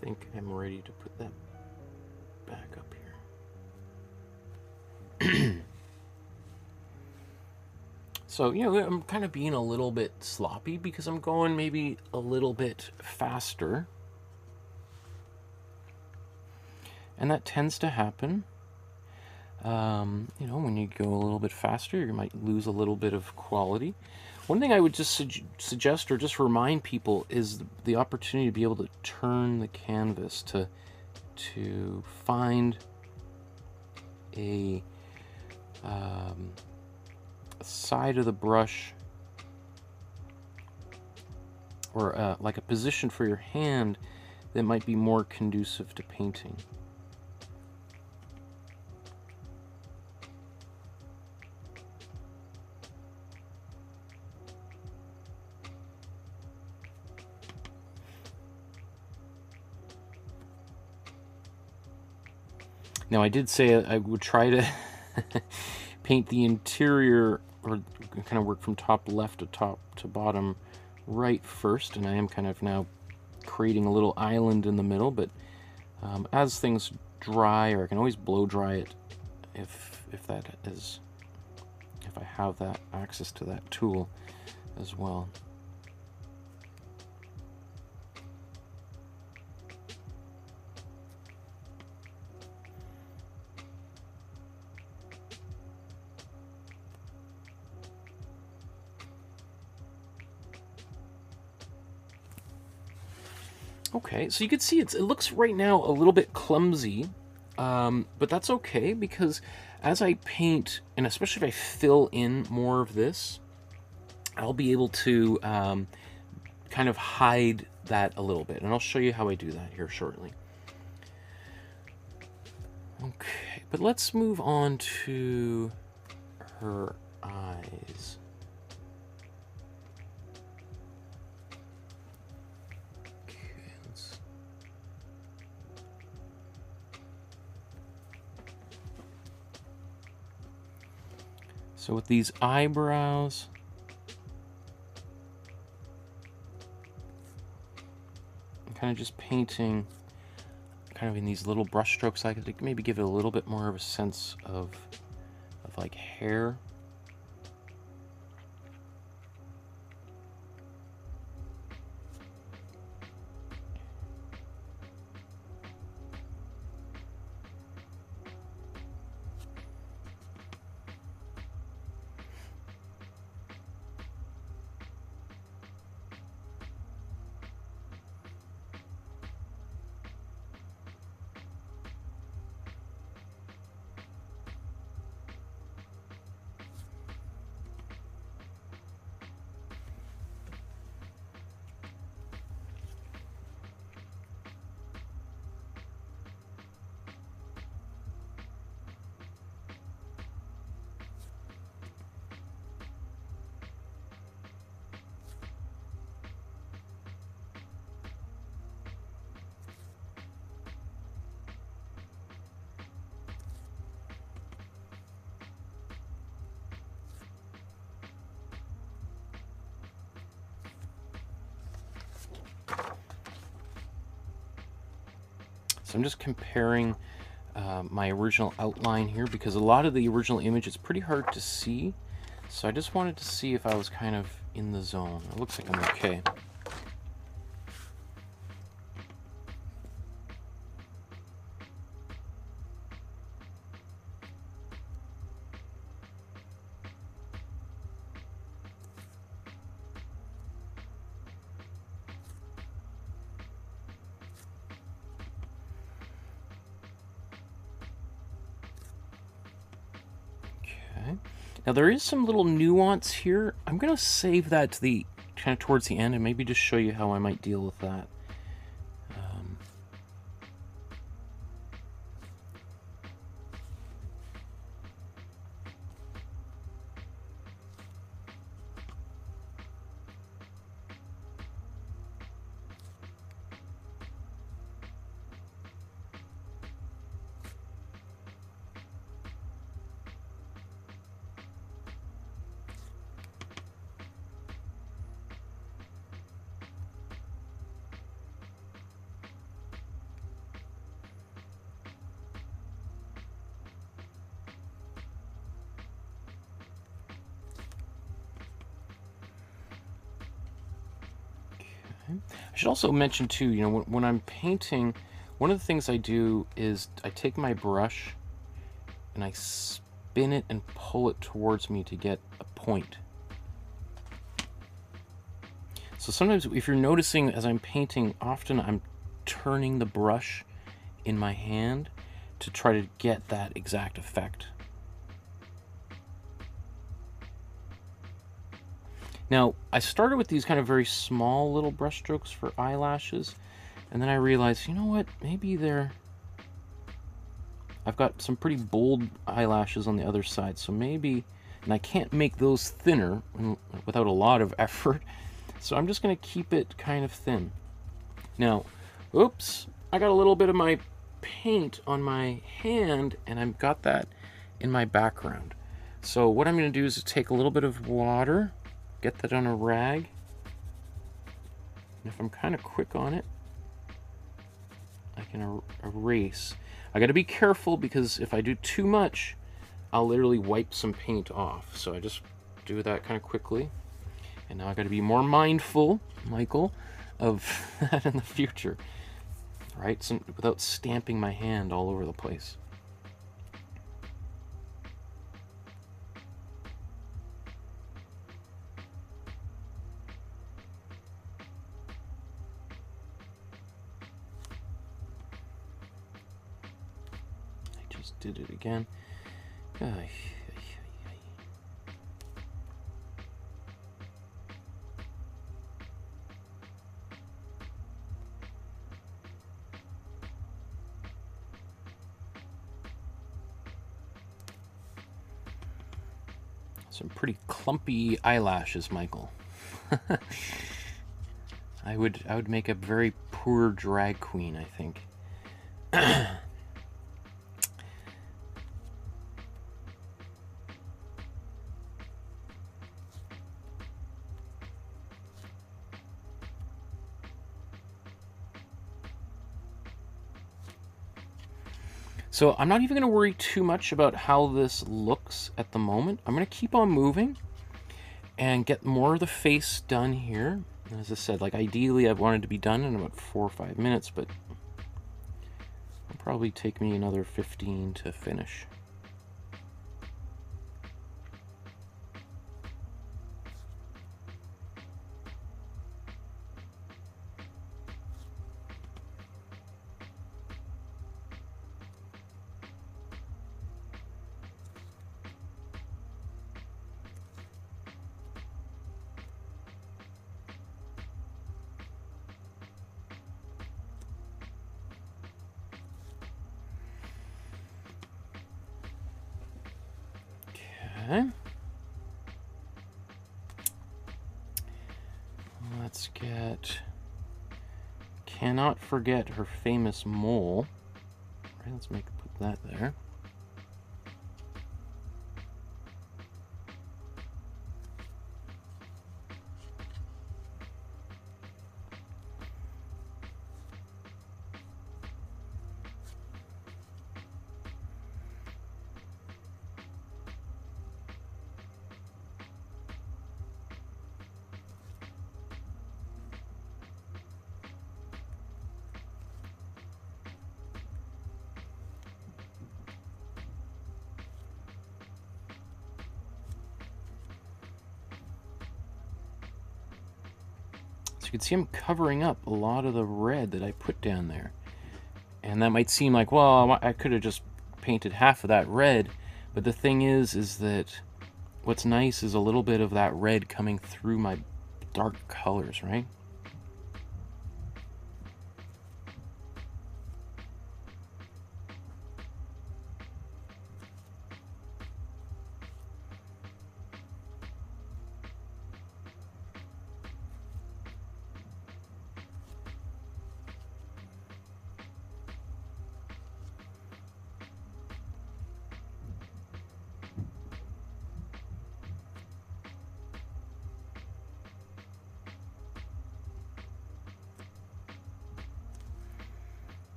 I think I'm ready to put that back up here. So, you know, I'm kind of being a little bit sloppy because I'm going maybe a little bit faster. And that tends to happen. You know, when you go a little bit faster, you might lose a little bit of quality. One thing I would just suggest or just remind people is the opportunity to be able to turn the canvas to find a side of the brush or like a position for your hand that might be more conducive to painting. Now, I did say I would try to paint the interior, or kind of work from top left to top to bottom right first, and I am kind of now creating a little island in the middle, but as things dry, or I can always blow dry it if I have that access to that tool as well. Okay, so you can see it looks right now a little bit clumsy, but that's okay, because as I paint, and especially if I fill in more of this, I'll be able to kind of hide that a little bit, and I'll show you how I do that here shortly. Okay, but let's move on to her eyes. So with these eyebrows, I'm kind of just painting kind of in these little brush strokes. I could maybe give it a little bit more of a sense of like hair. So I'm just comparing my original outline here, because a lot of the original image is pretty hard to see. So I just wanted to see if I was kind of in the zone. It looks like I'm okay. Now there is some little nuance here. I'm going to save that to the kind of towards the end, and maybe just show you how I might deal with that. I should also mention too, you know, when I'm painting, one of the things I do is I take my brush and I spin it and pull it towards me to get a point. So sometimes if you're noticing as I'm painting, often I'm turning the brush in my hand to try to get that exact effect. Now, I started with these kind of very small little brush strokes for eyelashes, and then I realized, you know what, maybe I've got some pretty bold eyelashes on the other side, so maybe, and I can't make those thinner without a lot of effort, so I'm just going to keep it kind of thin. Now, oops, I got a little bit of my paint on my hand, and I've got that in my background. So what I'm going to do is take a little bit of water, get that on a rag, and if I'm kind of quick on it, I can erase. I got to be careful because if I do too much, I'll literally wipe some paint off. So I just do that kind of quickly. And now I got to be more mindful, Michael, of that in the future, right? Without stamping my hand all over the place. I just did it again. Some pretty clumpy eyelashes, Michael. I would make a very poor drag queen, I think. So I'm not even going to worry too much about how this looks at the moment. I'm going to keep on moving and get more of the face done here. As I said, like ideally I wanted to be done in about 4 or 5 minutes, but it'll probably take me another 15 to finish. Let's get, cannot forget her famous mole. Right, let's put that there. You can see I'm covering up a lot of the red that I put down there. And that might seem like, well, I could have just painted half of that red. But the thing is that what's nice is a little bit of that red coming through my dark colors, right?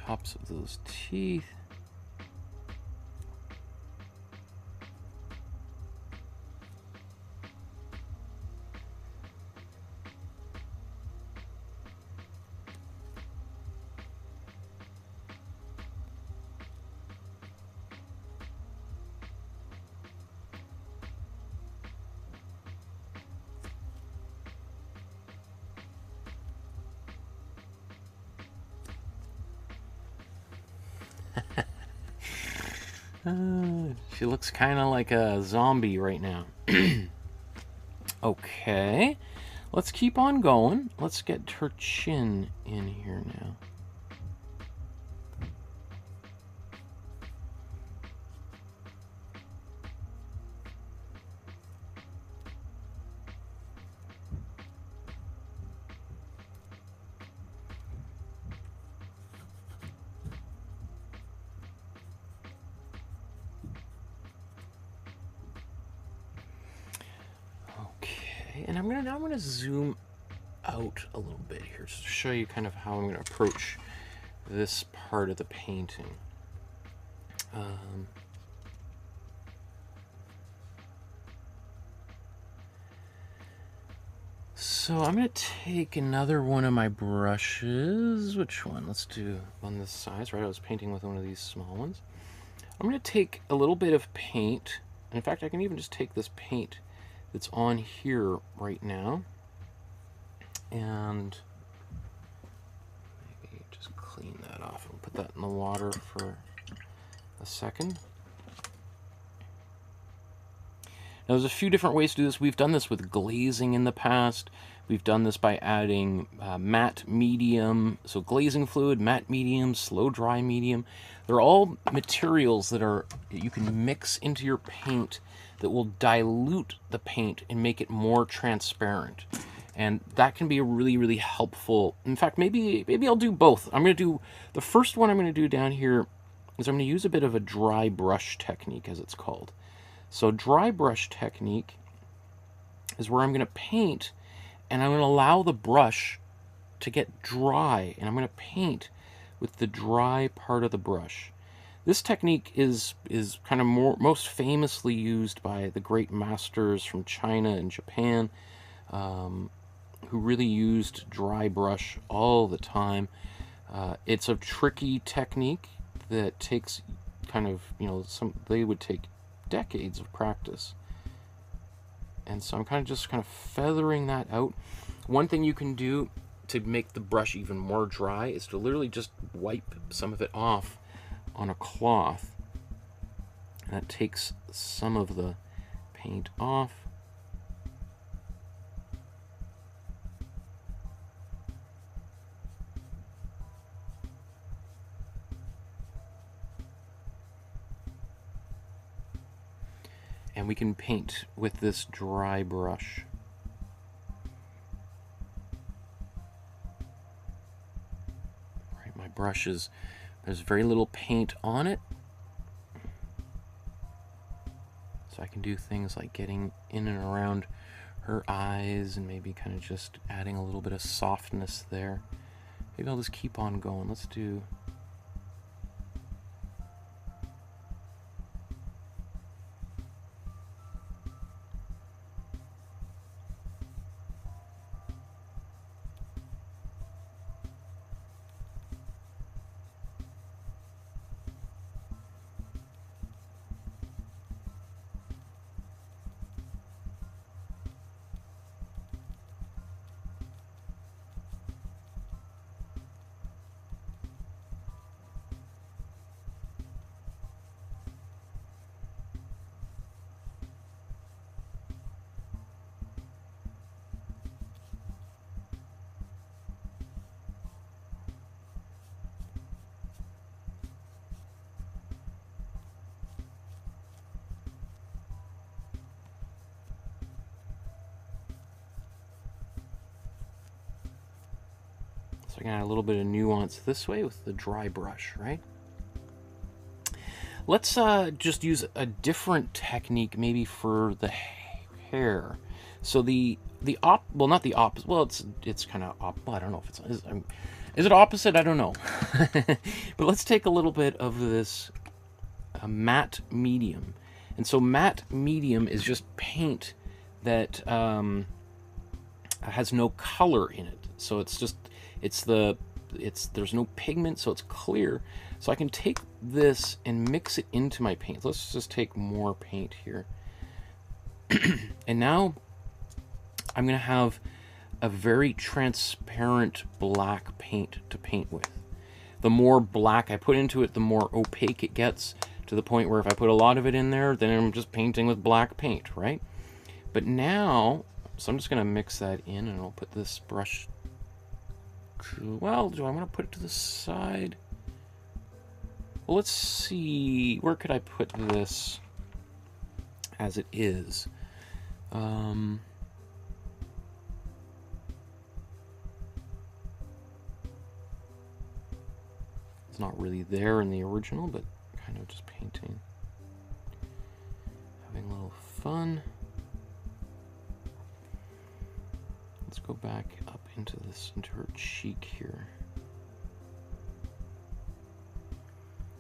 Tops of those teeth. She looks kind of like a zombie right now. Okay, let's keep on going. Let's get her chin in here now. Okay, and now I'm gonna zoom out a little bit here just to show you kind of how I'm gonna approach this part of the painting. So I'm going to take another one of my brushes. Which one? Let's do on this size, right? I was painting with one of these small ones. I'm going to take a little bit of paint. In fact, I can even just take this paint that's on here right now. And maybe just clean that off and put that in the water for a second. Now, there's a few different ways to do this. We've done this with glazing in the past. We've done this by adding matte medium, so glazing fluid, matte medium, slow dry medium. They're all materials that you can mix into your paint that will dilute the paint and make it more transparent. And that can be a really, really helpful. In fact, maybe I'll do both. I'm going to do, the first one I'm going to do down here is I'm going to use a bit of a dry brush technique, as it's called. So dry brush technique is where I'm going to paint and I'm going to allow the brush to get dry, and I'm going to paint with the dry part of the brush. This technique is kind of most famously used by the great masters from China and Japan, who really used dry brush all the time. It's a tricky technique that takes kind of, they would take decades of practice. And so I'm just kind of feathering that out. One thing you can do to make the brush even more dry is to literally just wipe some of it off on a cloth. And that takes some of the paint off. And we can paint with this dry brush. Right, my brush there's very little paint on it. So I can do things like getting in and around her eyes and maybe kind of just adding a little bit of softness there. Maybe I'll just keep on going. Let's do... So I can add a little bit of nuance this way with the dry brush, right? Let's just use a different technique maybe for the hair. So well, not the opposite. Well, it's kind of well, I don't know if is it opposite? I don't know. But let's take a little bit of this matte medium. And so matte medium is just paint that has no color in it. So there's no pigment, so it's clear. So I can take this and mix it into my paint. Let's just take more paint here. And now I'm going to have a very transparent black paint to paint with. The more black I put into it, the more opaque it gets, to the point where if I put a lot of it in there, then I'm just painting with black paint, right? But now, so I'm just going to mix that in, and I'll put this brush... Well, do I want to put it to the side? Well, let's see. Where could I put this as it is? It's not really there in the original, but kind of just painting. Having a little fun. Let's go back up into her cheek here.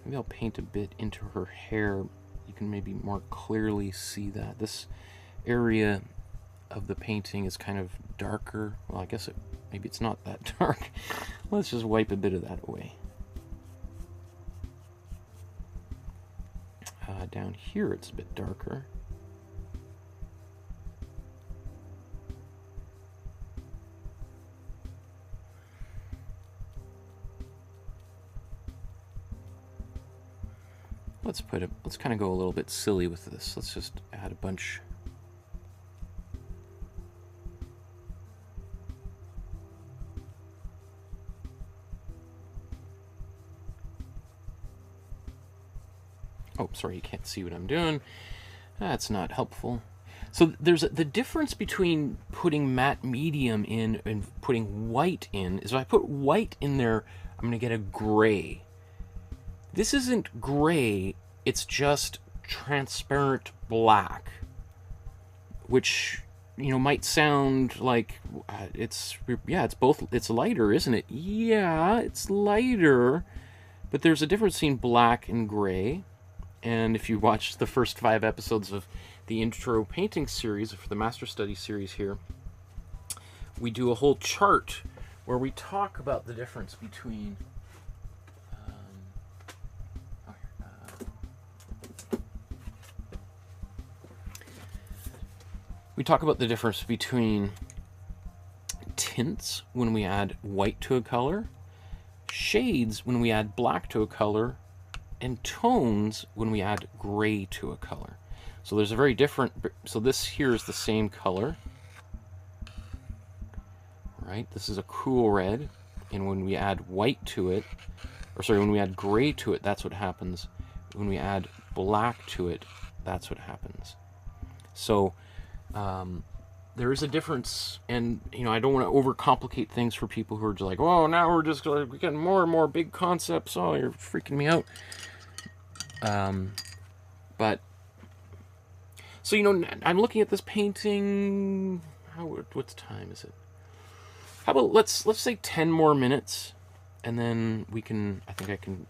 Maybe I'll paint a bit into her hair. You can maybe more clearly see that. This area of the painting is kind of darker. Well, I guess maybe it's not that dark. Let's just wipe a bit of that away. Down here it's a bit darker. Let's kind of go a little bit silly with this. Let's just add a bunch. Oh, sorry, you can't see what I'm doing. That's not helpful. So there's the difference between putting matte medium in and putting white in is if I put white in there, I'm going to get a gray. This isn't gray, it's just transparent black, which, you know, might sound like it's both, it's lighter, isn't it? Yeah, it's lighter, but there's a difference between black and gray. And if you watch the first 5 episodes of the intro painting series, for the Master Study series here, we do a whole chart where we talk about the difference between tints when we add white to a color, shades when we add black to a color, and tones when we add gray to a color. So there's a very different, so this here is the same color, right? This is a cool red, and when we add white to it, or sorry, when we add gray to it, that's what happens. When we add black to it, that's what happens. So there is a difference, and you know, I don't want to overcomplicate things for people who are just like, oh, now we're getting more and more big concepts. Oh, you're freaking me out. But so, you know, I'm looking at this painting. What time is it? How about let's say 10 more minutes, and then we can. I think I can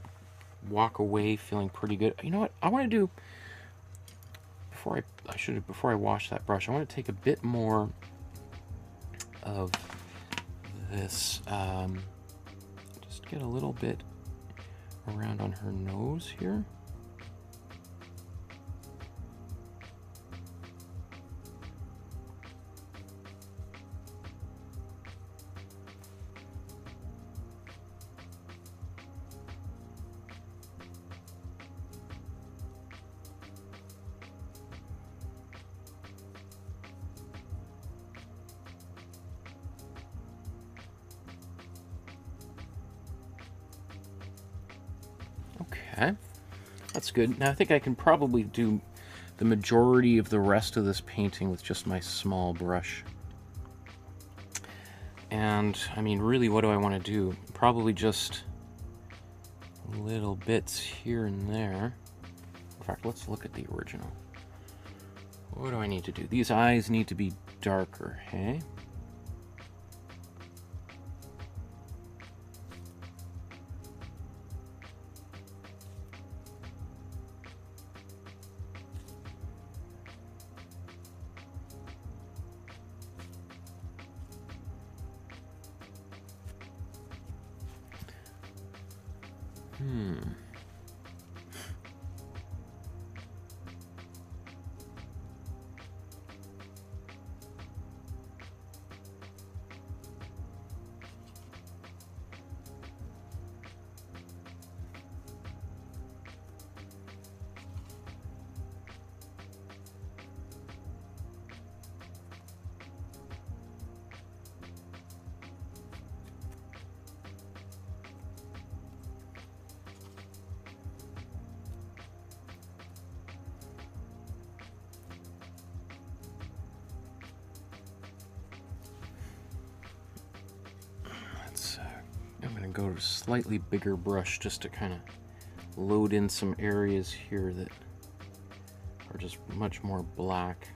walk away feeling pretty good. You know what? I want to do. Before I wash that brush, I want to take a bit more of this. Just get a little bit around on her nose here. Okay, that's good. Now I think I can probably do the majority of the rest of this painting with just my small brush. And, I mean, really, what do I want to do? Probably just little bits here and there. In fact, let's look at the original. What do I need to do? These eyes need to be darker, hey? I'm going to go to a slightly bigger brush just to kind of load in some areas here that are just much more black.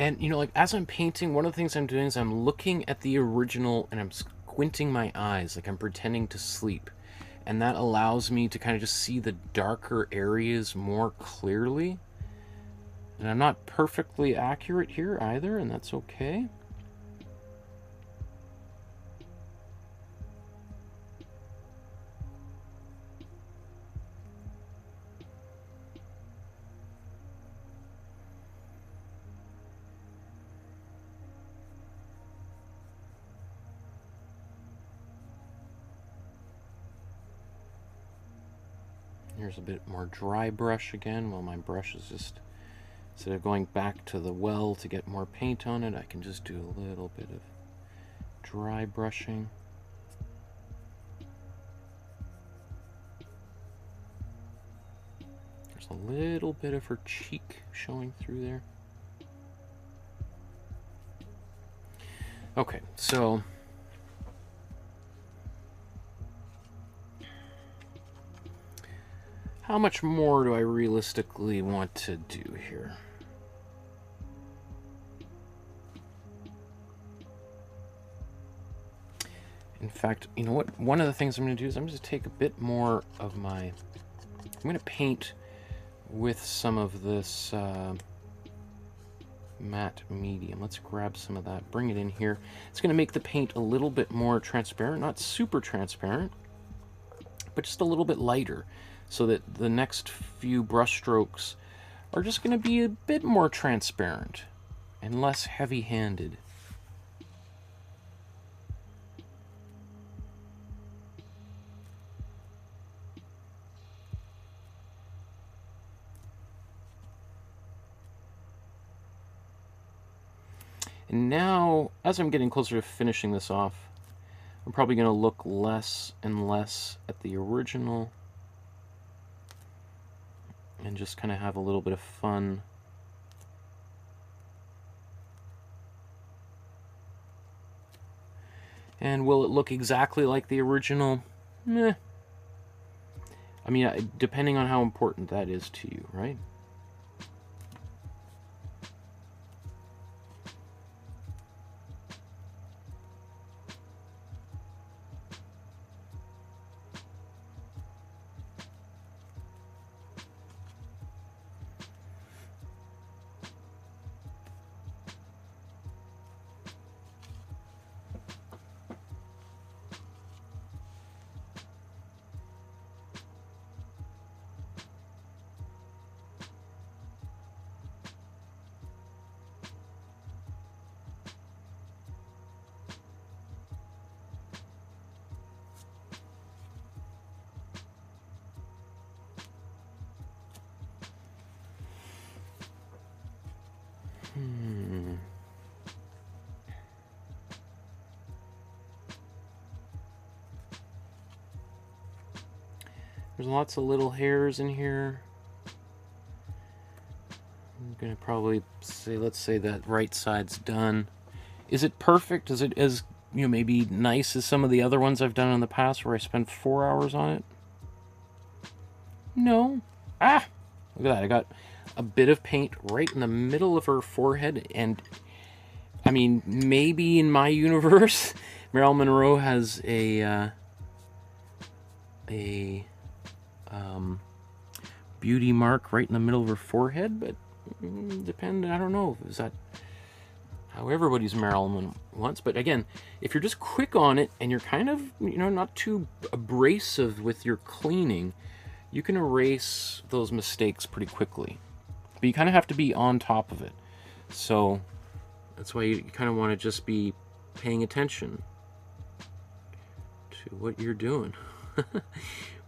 And, you know, like, as I'm painting, one of the things I'm doing is I'm looking at the original and I'm squinting my eyes, like I'm pretending to sleep. And that allows me to kind of just see the darker areas more clearly. And I'm not perfectly accurate here either, and that's okay. Here's a bit more dry brush again. Well, my brush is just, instead of going back to the well to get more paint on it, I can just do a little bit of dry brushing. There's a little bit of her cheek showing through there. Okay, so how much more do I realistically want to do here? In fact, you know what? One of the things I'm going to do is I'm going to take a bit more of my... I'm going to paint with some of this matte medium. Let's grab some of that, bring it in here. It's going to make the paint a little bit more transparent, not super transparent, but just a little bit lighter, so that the next few brush strokes are just going to be a bit more transparent and less heavy-handed. And now, as I'm getting closer to finishing this off, I'm probably going to look less and less at the original and just kind of have a little bit of fun. And will it look exactly like the original? Meh. I mean, depending on how important that is to you, right? There's lots of little hairs in here. I'm gonna probably say, let's say that right side's done. Is it perfect? Is it as, you know, maybe nice as some of the other ones I've done in the past where I spent 4 hours on it? No. Ah! Look at that. I got a bit of paint right in the middle of her forehead, and I mean, maybe in my universe, Marilyn Monroe has a beauty mark right in the middle of her forehead, but I don't know, is that how everybody's Marilyn wants? But again, if you're just quick on it and you're kind of, you know, not too abrasive with your cleaning, you can erase those mistakes pretty quickly. But you kind of have to be on top of it. So that's why you kind of want to just be paying attention to what you're doing.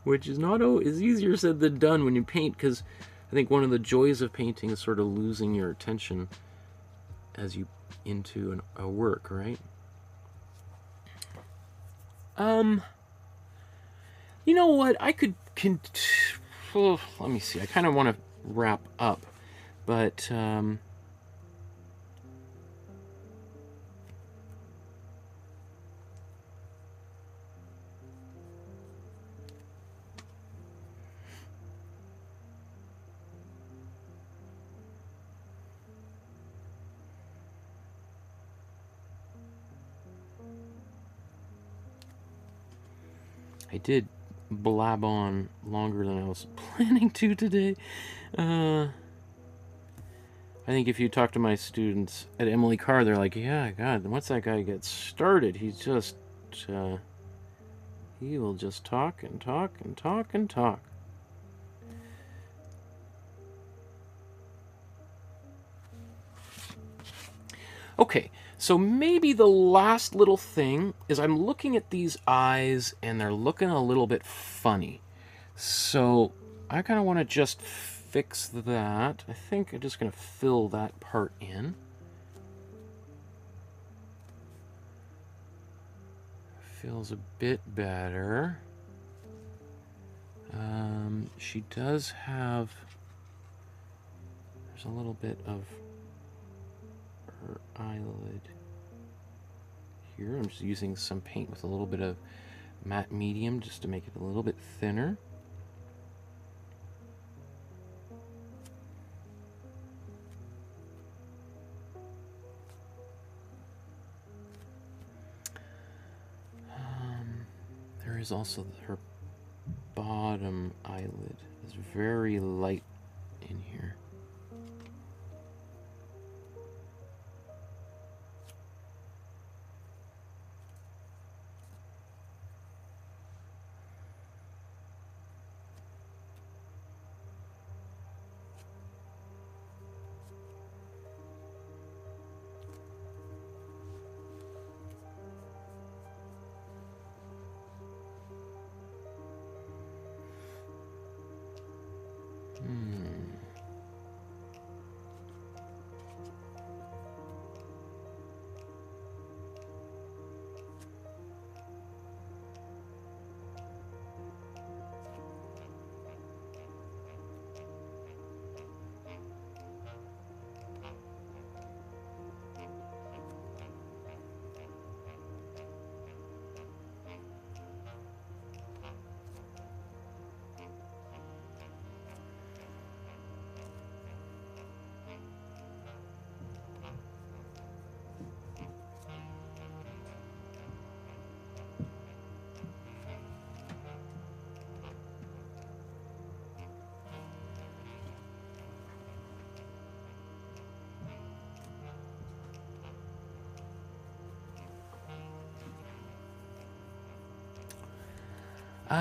Which is is easier said than done when you paint, because I think one of the joys of painting is sort of losing your attention as you into a work, right? You know what? I could let me see. I kind of want to wrap up, but I did blab on longer than I was planning to today. I think if you talk to my students at Emily Carr, they're like, yeah, God, once that guy gets started, he's just, he will just talk and talk and talk and talk. Okay, so maybe the last little thing is I'm looking at these eyes and they're looking a little bit funny. So I kind of want to just fix that. I think I'm just going to fill that part in. Feels a bit better. She does have, there's a little bit of her eyelid here. I'm just using some paint with a little bit of matte medium just to make it a little bit thinner. There is also her bottom eyelid is very light in here.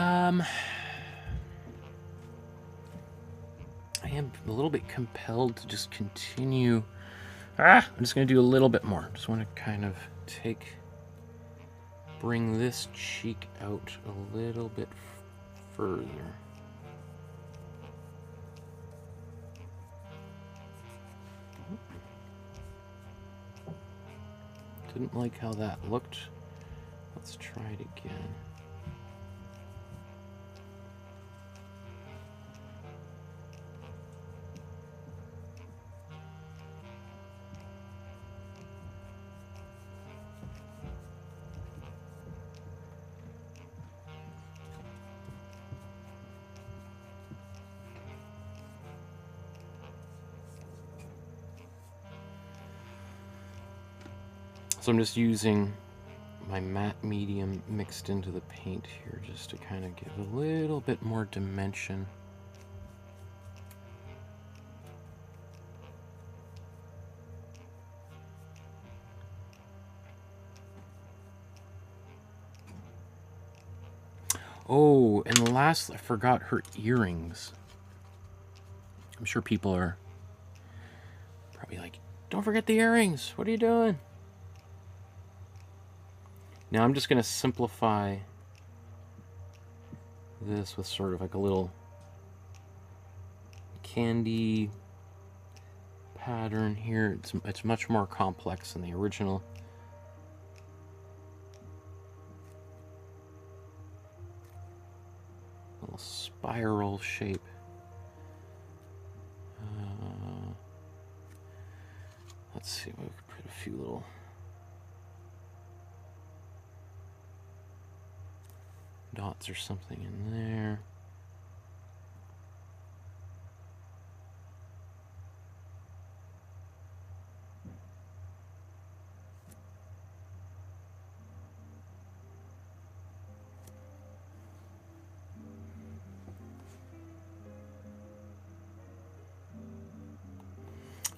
I am a little bit compelled to just continue. I'm just going to do a little bit more. Just want to kind of bring this cheek out a little bit further. Didn't like how that looked. Let's try it again. So I'm just using my matte medium mixed into the paint here just to kind of give a little bit more dimension. Oh, and last, I forgot her earrings. I'm sure people are probably like, don't forget the earrings. What are you doing? Now I'm just going to simplify this with sort of like a little candy pattern here. It's much more complex than the original. Little spiral shape. Let's see, we could put a few little dots or something in there.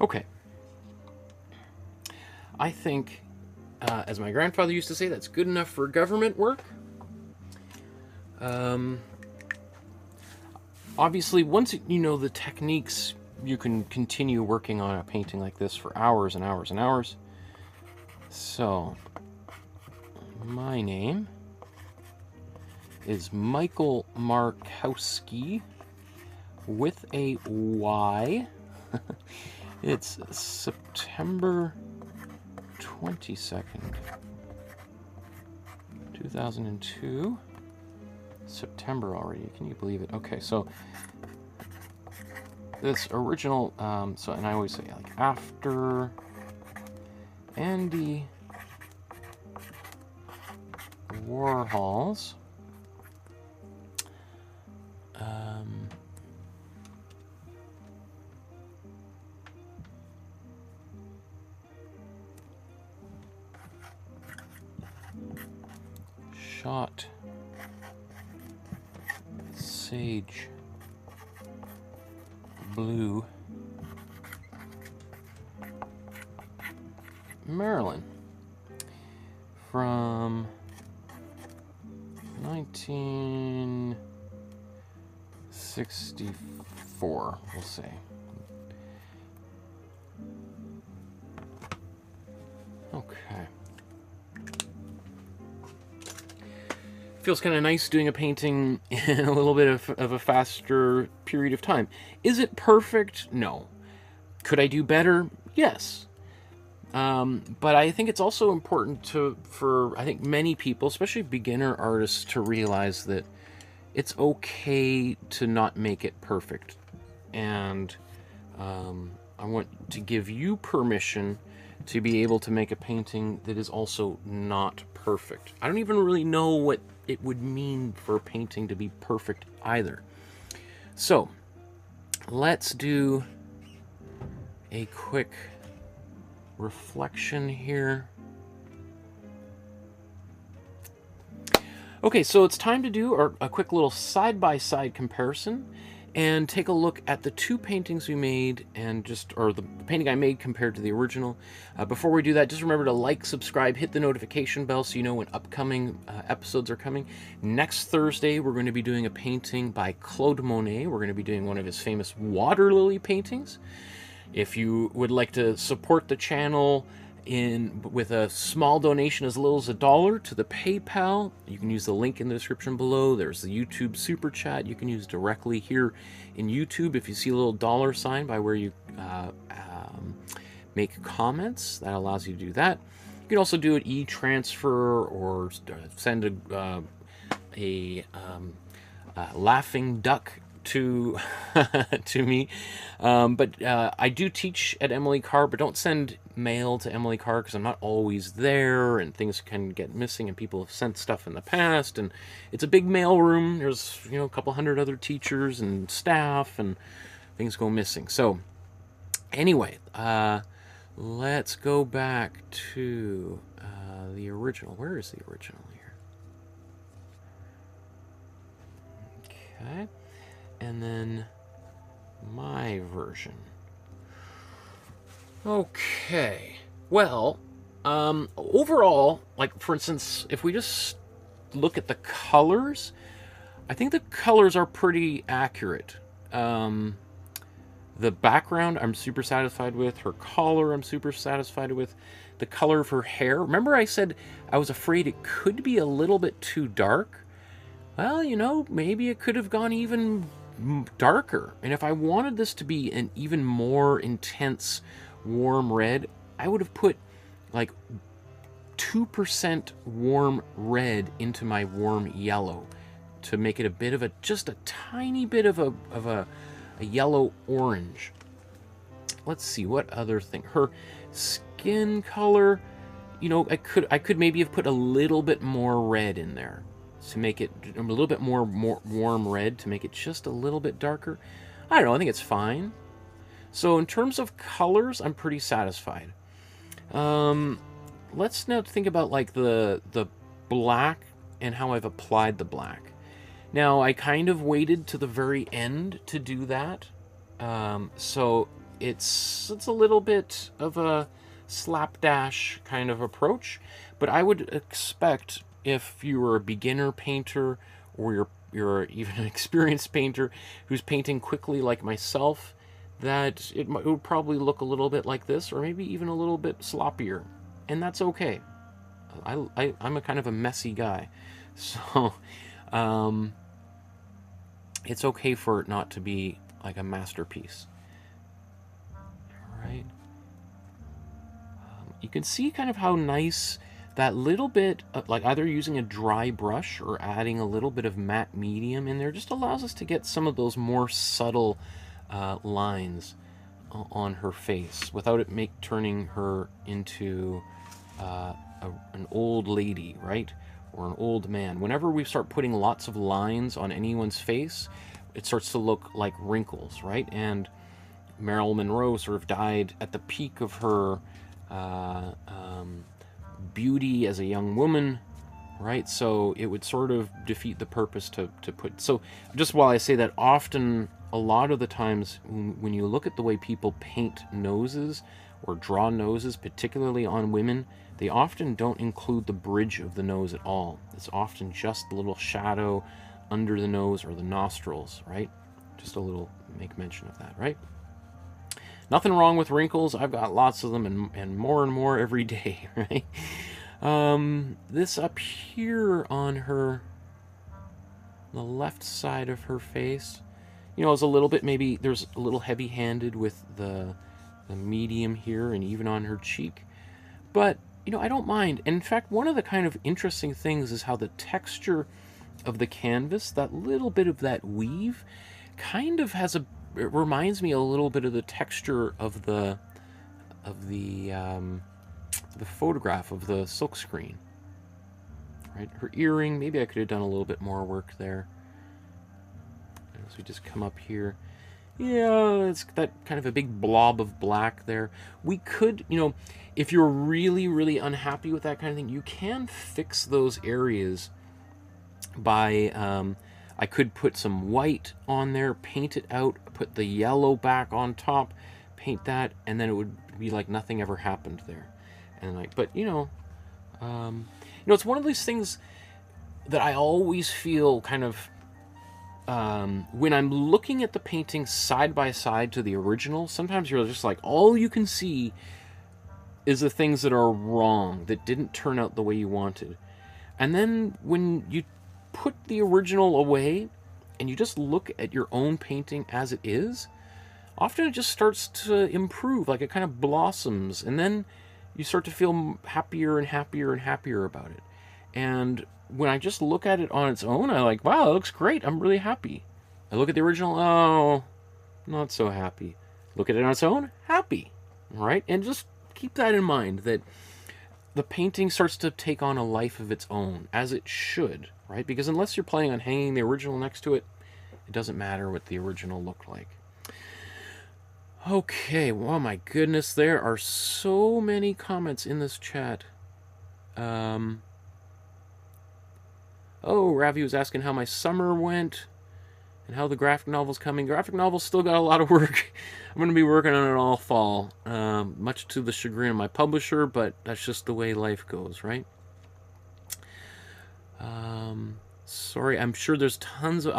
Okay. I think, as my grandfather used to say, that's good enough for government work. Obviously, once you know the techniques, you can continue working on a painting like this for hours and hours and hours. So, my name is Michael Markowsky with a Y. It's September 22nd, 2002. September already, can you believe it? Okay, so this original, and I always say like after Andy Warhol's shot sage blue Marilyn from 1964, we'll say. Okay. Feels kind of nice doing a painting in a little bit of a faster period of time. Is it perfect? No. Could I do better? Yes. But I think it's also important for I think many people, especially beginner artists, to realize that it's okay to not make it perfect. And I want to give you permission to be able to make a painting that is also not perfect. I don't even really know what it would mean for a painting to be perfect either. So let's do a quick reflection here. Okay, so it's time to do a quick little side-by-side comparison and take a look at the two paintings we made and the painting I made compared to the original. Before we do that, just remember to like, subscribe, hit the notification bell so you know when upcoming episodes are coming. Next Thursday, we're going to be doing a painting by Claude Monet. We're going to be doing one of his famous water lily paintings. If you would like to support the channel with a small donation as little as $1 to the PayPal, you can use the link in the description below. There's the YouTube super chat you can use directly here in YouTube. If you see a little dollar sign by where you make comments, that allows you to do that. You can also do an e-transfer or send a laughing duck to to me, but I do teach at Emily Carr, but don't send mail to Emily Carr because I'm not always there and things can get missing and people have sent stuff in the past, and it's a big mail room. There's a couple hundred other teachers and staff and things go missing. So anyway, let's go back to the original. Where is the original here? Okay. And then my version. Okay. Well, overall, like for instance, if we just look at the colors, I think the colors are pretty accurate. The background I'm super satisfied with. Her collar I'm super satisfied with. The color of her hair. Remember I said I was afraid it could be a little bit too dark? Well, maybe it could have gone even darker, and if I wanted this to be an even more intense warm red, I would have put like 2% warm red into my warm yellow to make it a bit of just a tiny bit of a yellow orange. Let's see what other thing. Her skin color, I could maybe have put a little bit more red in there to make it a little bit more warm red, to make it just a little bit darker. I don't know, I think it's fine. So in terms of colors, I'm pretty satisfied. Let's now think about like the black and how I've applied the black. Now I kind of waited to the very end to do that. So it's a little bit of a slapdash kind of approach, but I would expect if you were a beginner painter or you're even an experienced painter who's painting quickly like myself, that it would probably look a little bit like this, or maybe even a little bit sloppier, and that's okay. I'm a kind of a messy guy, so it's okay for it not to be like a masterpiece. All right. You can see kind of how nice that little bit of, like, either using a dry brush or adding a little bit of matte medium in there just allows us to get some of those more subtle lines on her face without it turning her into an old lady, right? Or an old man. Whenever we start putting lots of lines on anyone's face, it starts to look like wrinkles, right? And Marilyn Monroe sort of died at the peak of her beauty as a young woman, right? So it would sort of defeat the purpose to put... So just while I say that, often, a lot of the times, when you look at the way people paint noses or draw noses, particularly on women, they often don't include the bridge of the nose at all. It's often just a little shadow under the nose or the nostrils, right? Just a little, make mention of that, right? Nothing wrong with wrinkles. I've got lots of them and more every day, right? This up here on her, the left side of her face, you know, is a little bit, maybe there's a little heavy-handed with the medium here and even on her cheek. But, you know, I don't mind. And in fact, one of the kind of interesting things is how the texture of the canvas, that little bit of that weave, kind of has it reminds me a little bit of the texture of the photograph of the silkscreen, right? Her earring, maybe I could have done a little bit more work there. As we just come up here, yeah, it's that kind of a big blob of black there. We could, you know, if you're really unhappy with that kind of thing, you can fix those areas by I could put some white on there, paint it out, put the yellow back on top, paint that, and then it would be like nothing ever happened there. And like, but you know, it's one of these things that I always feel kind of when I'm looking at the painting side by side to the original. Sometimes you're just like, all you can see is the things that are wrong, that didn't turn out the way you wanted. And then when you put the original away and you just look at your own painting as it is, often it just starts to improve, like it kind of blossoms, and then you start to feel happier and happier and happier about it. And when I just look at it on its own, I'm like, wow, it looks great, I'm really happy. I look at the original, oh, not so happy. Look at it on its own, happy, right? And just keep that in mind, that the painting starts to take on a life of its own, as it should, right? Because unless you're planning on hanging the original next to it, it doesn't matter what the original looked like. Okay, well, my goodness, there are so many comments in this chat. Oh, Ravi was asking how my summer went and how the graphic novel's coming. Graphic novel's still got a lot of work. I'm going to be working on it all fall, much to the chagrin of my publisher, but that's just the way life goes, right? Sorry, I'm sure there's tons of...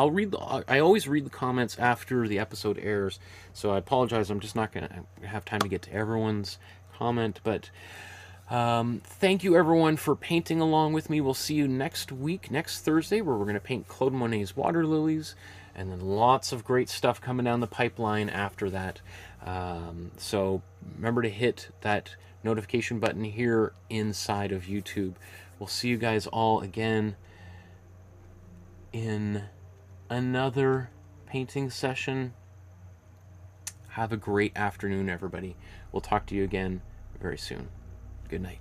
I always read the comments after the episode airs, so I apologize. I'm just not going to have time to get to everyone's comment, but thank you, everyone, for painting along with me. We'll see you next week, next Thursday, where we're going to paint Claude Monet's Water Lilies, and then lots of great stuff coming down the pipeline after that. So remember to hit that notification button here inside of YouTube. We'll see you guys all again in another painting session. Have a great afternoon, everybody. We'll talk to you again very soon. Good night.